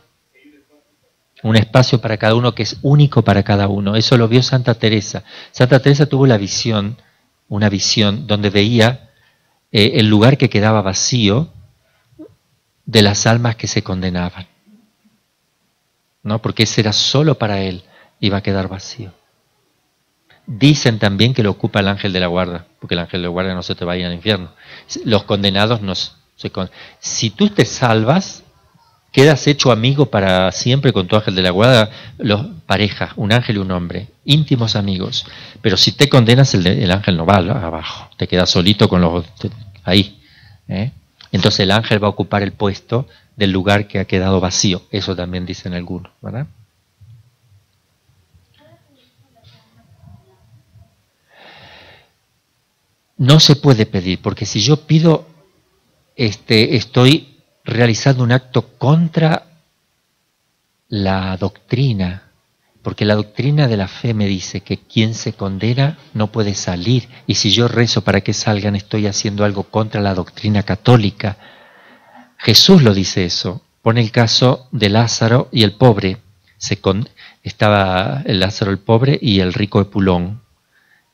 Un espacio para cada uno que es único para cada uno. Eso lo vio Santa Teresa. Santa Teresa tuvo la visión, una visión donde veía el lugar que quedaba vacío de las almas que se condenaban, ¿no? Porque ese era solo para él, iba a quedar vacío. Dicen también que lo ocupa el ángel de la guarda, porque el ángel de la guarda no se te va a ir al infierno. Los condenados no se condenan. Si tú te salvas, quedas hecho amigo para siempre con tu ángel de la guarda, pareja, un ángel y un hombre, íntimos amigos. Pero si te condenas, el ángel no va abajo, te quedas solito con los ahí, Entonces el ángel va a ocupar el puesto del lugar que ha quedado vacío. Eso también dicen algunos, ¿verdad? No se puede pedir, porque si yo pido, estoy realizando un acto contra la doctrina, porque la doctrina de la fe me dice que quien se condena no puede salir, y si yo rezo para que salgan, estoy haciendo algo contra la doctrina católica. Jesús lo dice eso. Pone el caso de Lázaro y el pobre. Estaba el Lázaro el pobre y el rico Epulón.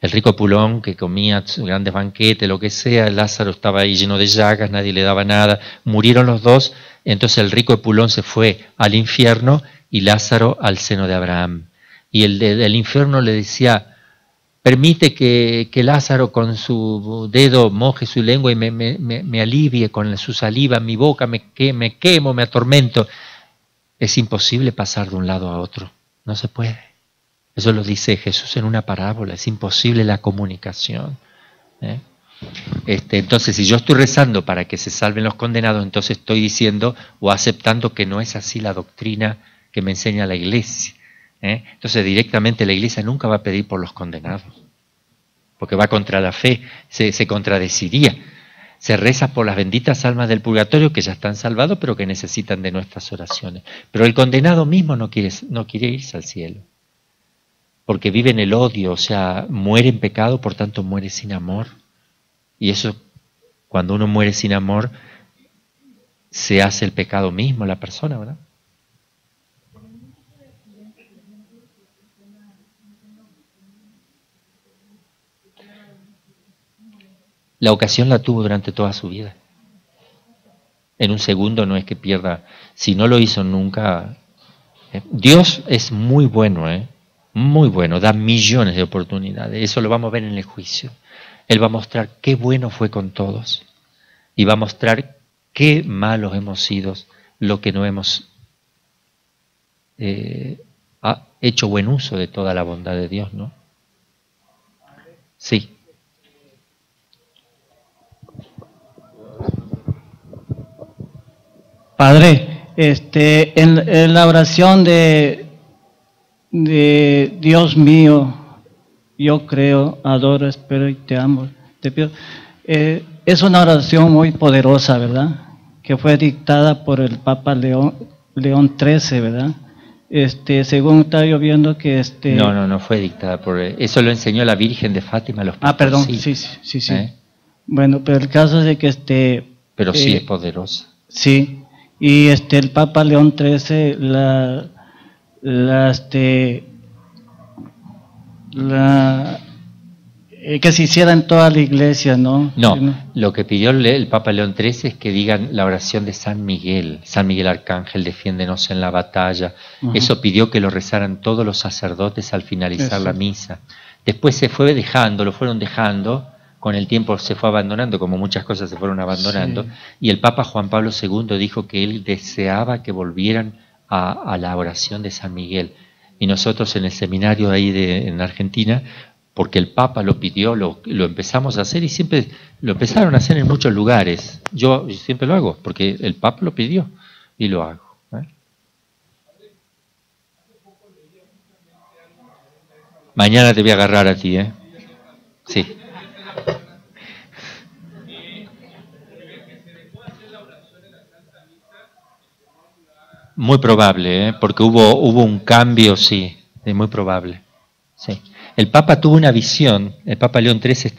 El rico Epulón que comía grandes banquetes, lo que sea, el Lázaro estaba ahí lleno de llagas, nadie le daba nada, murieron los dos, entonces el rico Epulón se fue al infierno y Lázaro al seno de Abraham. Y el del infierno le decía, permite que Lázaro con su dedo moje su lengua y me alivie con su saliva en mi boca, me quemo, me atormento. Es imposible pasar de un lado a otro, no se puede. Eso lo dice Jesús en una parábola, es imposible la comunicación. Entonces, si yo estoy rezando para que se salven los condenados, entonces estoy diciendo o aceptando que no es así la doctrina que me enseña la Iglesia. Entonces, directamente la Iglesia nunca va a pedir por los condenados, porque va contra la fe, se contradeciría. Se reza por las benditas almas del purgatorio que ya están salvados, pero que necesitan de nuestras oraciones. Pero el condenado mismo no quiere irse al cielo, porque vive en el odio, o sea, muere en pecado, por tanto muere sin amor. Y eso, cuando uno muere sin amor, se hace el pecado mismo la persona, ¿verdad? La ocasión la tuvo durante toda su vida. En un segundo no es que pierda, si no lo hizo nunca. Dios es muy bueno, muy bueno, da millones de oportunidades. Eso lo vamos a ver en el juicio. Él va a mostrar qué bueno fue con todos. y va a mostrar qué malos hemos sido, lo que no hemos hecho buen uso de toda la bondad de Dios, ¿no? Sí. Padre, en la oración de Dios mío, yo creo, adoro, espero y te amo, te pido, es una oración muy poderosa, ¿verdad? Que fue dictada por el Papa León XIII, ¿verdad? Según estaba yo viendo que No fue dictada por eso, lo enseñó la Virgen de Fátima a los papas. Perdón, sí. Bueno, pero el caso es de que pero sí es poderosa. Sí. Y el Papa León XIII que se hiciera en toda la iglesia, ¿no? No, lo que pidió el Papa León XIII es que digan la oración de San Miguel Arcángel, defiéndenos en la batalla. Eso pidió que lo rezaran todos los sacerdotes al finalizar la misa. Después se fue dejando, lo fueron dejando, con el tiempo se fue abandonando, como muchas cosas se fueron abandonando, y el Papa Juan Pablo II dijo que él deseaba que volvieran a la oración de San Miguel. Y nosotros en el seminario ahí en Argentina, porque el Papa lo pidió, lo empezamos a hacer y siempre lo empezaron a hacer en muchos lugares. Yo siempre lo hago, porque el Papa lo pidió y lo hago. Mañana te voy a agarrar a ti, ¿eh? Sí. Muy probable, ¿eh? Porque hubo un cambio, sí, es muy probable. Sí. El Papa tuvo una visión, el Papa León XIII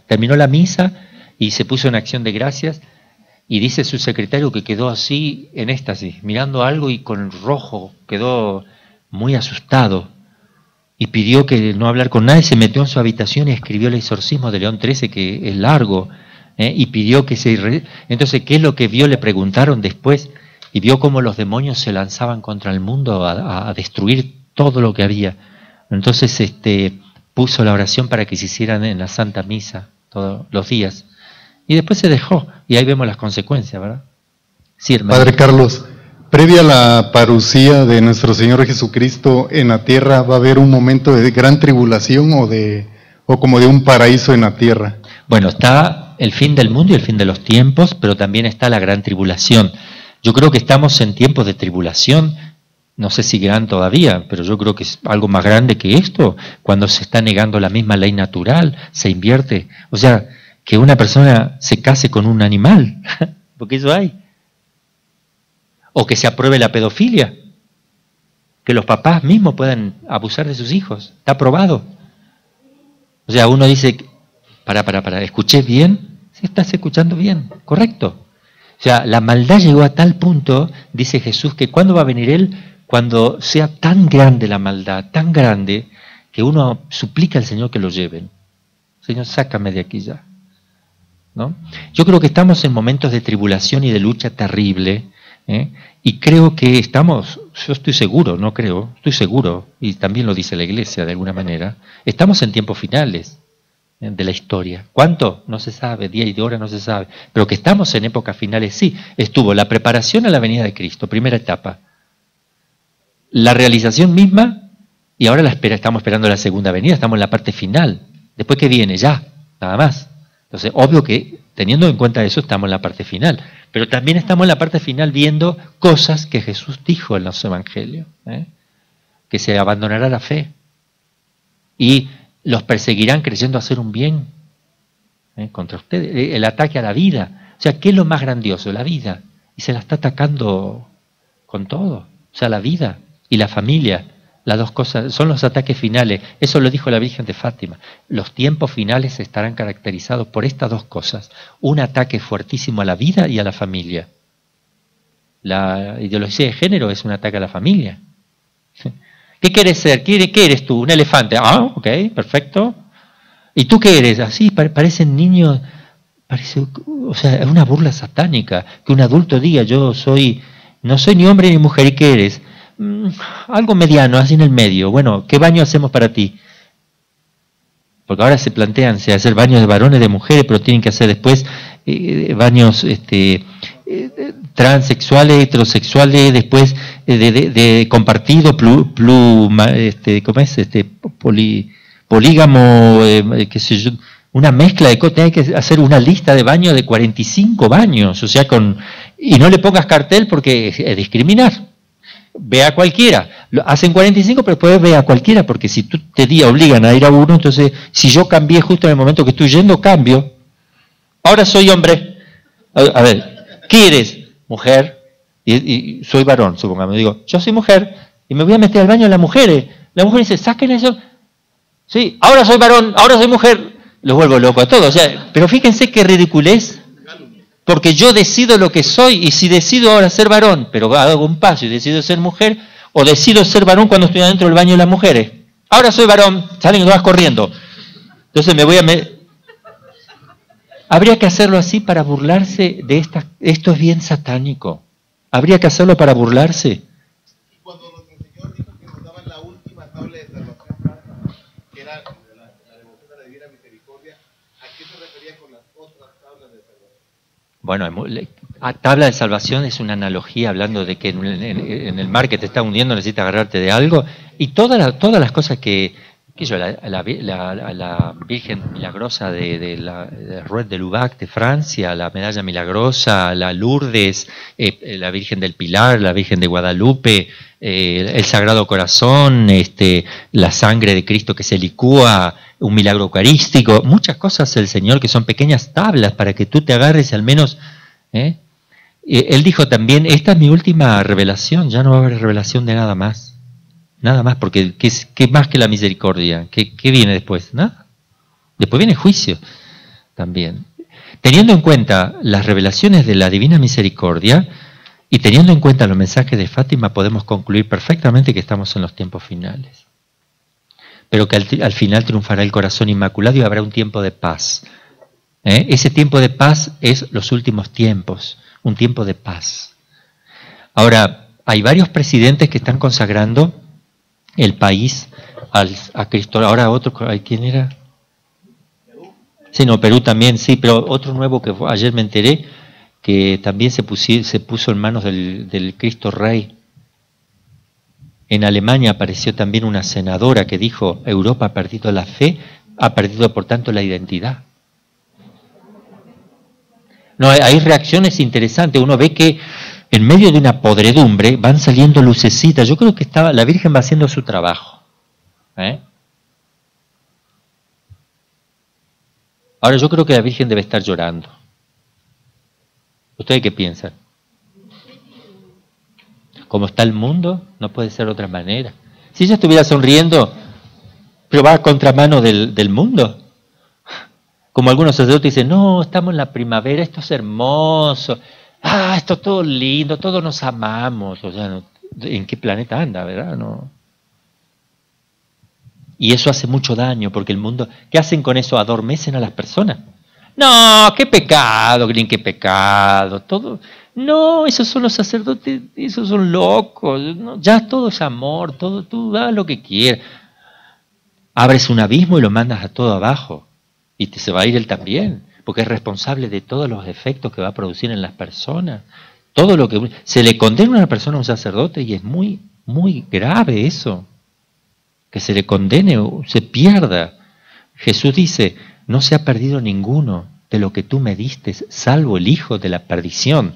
terminó la misa y se puso en acción de gracias, y dice su secretario que quedó así en éxtasis, mirando algo y con rojo, quedó muy asustado y pidió que no hablar con nadie, se metió en su habitación y escribió el exorcismo de León XIII, que es largo, y pidió que Entonces, ¿qué es lo que vio? Le preguntaron después, y vio cómo los demonios se lanzaban contra el mundo a destruir todo lo que había. Entonces puso la oración para que se hicieran en la Santa Misa todos los días. Y después se dejó, y ahí vemos las consecuencias, ¿verdad? Sí, hermano. Padre Carlos, previa a la parucía de nuestro Señor Jesucristo en la tierra, ¿va a haber un momento de gran tribulación o como de un paraíso en la tierra? Bueno, está el fin del mundo y el fin de los tiempos, pero también está la gran tribulación. Yo creo que estamos en tiempos de tribulación. No sé si gran todavía, pero yo creo que es algo más grande que esto, cuando se está negando la misma ley natural, se invierte. O sea, que una persona se case con un animal, porque eso hay. O que se apruebe la pedofilia, que los papás mismos puedan abusar de sus hijos, está aprobado. O sea, uno dice, para, ¿escuché bien? Sí, estás escuchando bien, correcto. O sea, la maldad llegó a tal punto, dice Jesús, que ¿cuándo va a venir Él? Cuando sea tan grande la maldad, tan grande, que uno suplica al Señor que lo lleven. Señor, sácame de aquí ya. ¿No? Yo creo que estamos en momentos de tribulación y de lucha terrible, y creo que yo estoy seguro, no creo, estoy seguro, y también lo dice la Iglesia de alguna manera, estamos en tiempos finales de la historia. ¿Cuánto? No se sabe, día y de hora no se sabe, pero que estamos en épocas finales, sí. Estuvo la preparación a la venida de Cristo, primera etapa. La realización misma, y ahora estamos esperando la segunda venida, estamos en la parte final. Después que viene, ya, nada más. Entonces, obvio que, teniendo en cuenta eso, estamos en la parte final. Pero también estamos en la parte final viendo cosas que Jesús dijo en los evangelios. Que se abandonará la fe. Y los perseguirán creyendo hacer un bien contra ustedes. El ataque a la vida. O sea, ¿qué es lo más grandioso? La vida. Y se la está atacando con todo. O sea, la vida y la familia, las dos cosas, son los ataques finales. Eso lo dijo la Virgen de Fátima. Los tiempos finales estarán caracterizados por estas dos cosas. Un ataque fuertísimo a la vida y a la familia. La ideología de género es un ataque a la familia. ¿Qué quieres ser? ¿Qué eres tú? ¿Un elefante? Ah, ok, perfecto. ¿Y tú qué eres? Así parecen niños, o sea, es una burla satánica. Que un adulto diga, no soy ni hombre ni mujer, ¿y qué eres? Algo mediano, así en el medio. Bueno, ¿qué baño hacemos para ti? Porque ahora se plantean si hacer baños de varones, de mujeres, pero tienen que hacer después baños transexuales, heterosexuales, después de compartido, ¿cómo es? Polígamo, qué sé yo, una mezcla de cosas. Hay que hacer una lista de baños de 45 baños, o sea, y no le pongas cartel porque es discriminar. Ve a cualquiera. Hacen 45, pero después ve a cualquiera, porque si tú te obligan a ir a uno, entonces, si yo cambié justo en el momento que estoy yendo, cambio. Ahora soy hombre. A ver, ¿qué eres? Mujer. Y soy varón, supongamos. Digo, yo soy mujer y me voy a meter al baño de las mujeres. La mujer dice, saquen eso. Sí, ahora soy varón, ahora soy mujer. Los vuelvo loco a todos. O sea, pero fíjense qué ridiculez. Porque yo decido lo que soy, y si decido ahora ser varón, pero hago un paso y decido ser mujer, o decido ser varón cuando estoy adentro del baño de las mujeres. Ahora soy varón, salen todas corriendo. Entonces me voy a... Habría que hacerlo así para burlarse de esta... Esto es bien satánico. Habría que hacerlo para burlarse. Y cuando nuestro Señor dijo que nos daban la última tabla de salvación, que era la devoción a la Divina Misericordia, ¿a qué se refería con las otras tablas de salvación? Bueno, tabla de salvación es una analogía hablando de que en el mar que te está hundiendo necesitas agarrarte de algo, y todas las cosas la Virgen Milagrosa de Ruet de Lubac de Francia, la Medalla Milagrosa, la Lourdes, la Virgen del Pilar, la Virgen de Guadalupe, el Sagrado Corazón, la sangre de Cristo que se licúa, un milagro eucarístico, muchas cosas del Señor que son pequeñas tablas para que tú te agarres al menos. Él dijo también, esta es mi última revelación, ya no va a haber revelación de nada más, porque ¿qué más que la misericordia? ¿Qué viene después? Nada. Después viene juicio también. Teniendo en cuenta las revelaciones de la Divina Misericordia y teniendo en cuenta los mensajes de Fátima, podemos concluir perfectamente que estamos en los tiempos finales. Pero que al final triunfará el corazón inmaculado y habrá un tiempo de paz. Ese tiempo de paz es los últimos tiempos, un tiempo de paz. Ahora, hay varios presidentes que están consagrando el país a Cristo. Ahora otro, ¿quién era? Sí, no, Perú también, sí, pero otro nuevo que ayer me enteré, que también se puso en manos del Cristo Rey. En Alemania apareció también una senadora que dijo, Europa ha perdido la fe, ha perdido por tanto la identidad. No, hay reacciones interesantes. Uno ve que en medio de una podredumbre van saliendo lucecitas. Yo creo que la Virgen va haciendo su trabajo. Ahora yo creo que la Virgen debe estar llorando. ¿Ustedes qué piensan? Como está el mundo, no puede ser de otra manera. Si ella estuviera sonriendo, pero va a contramano del mundo. Como algunos sacerdotes dicen, no, estamos en la primavera, esto es hermoso, esto es todo lindo, todos nos amamos. O sea, ¿en qué planeta anda, verdad? No. Y eso hace mucho daño, porque el mundo, ¿qué hacen con eso? Adormecen a las personas. No, qué pecado, Green, qué pecado, todo. No, esos son los sacerdotes, esos son locos, no, ya todo es amor, todo, tú haz lo que quieras. Abres un abismo y lo mandas a todo abajo, y se va a ir él también, porque es responsable de todos los efectos que va a producir en las personas. Todo lo que se le condena a una persona a un sacerdote, y es muy, muy grave eso, que se le condene o se pierda. Jesús dice, no se ha perdido ninguno de lo que tú me diste, salvo el hijo de la perdición,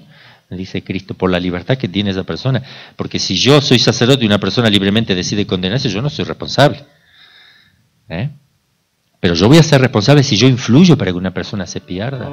dice Cristo, por la libertad que tiene esa persona. Porque si yo soy sacerdote y una persona libremente decide condenarse, yo no soy responsable. Pero yo voy a ser responsable si yo influyo para que una persona se pierda.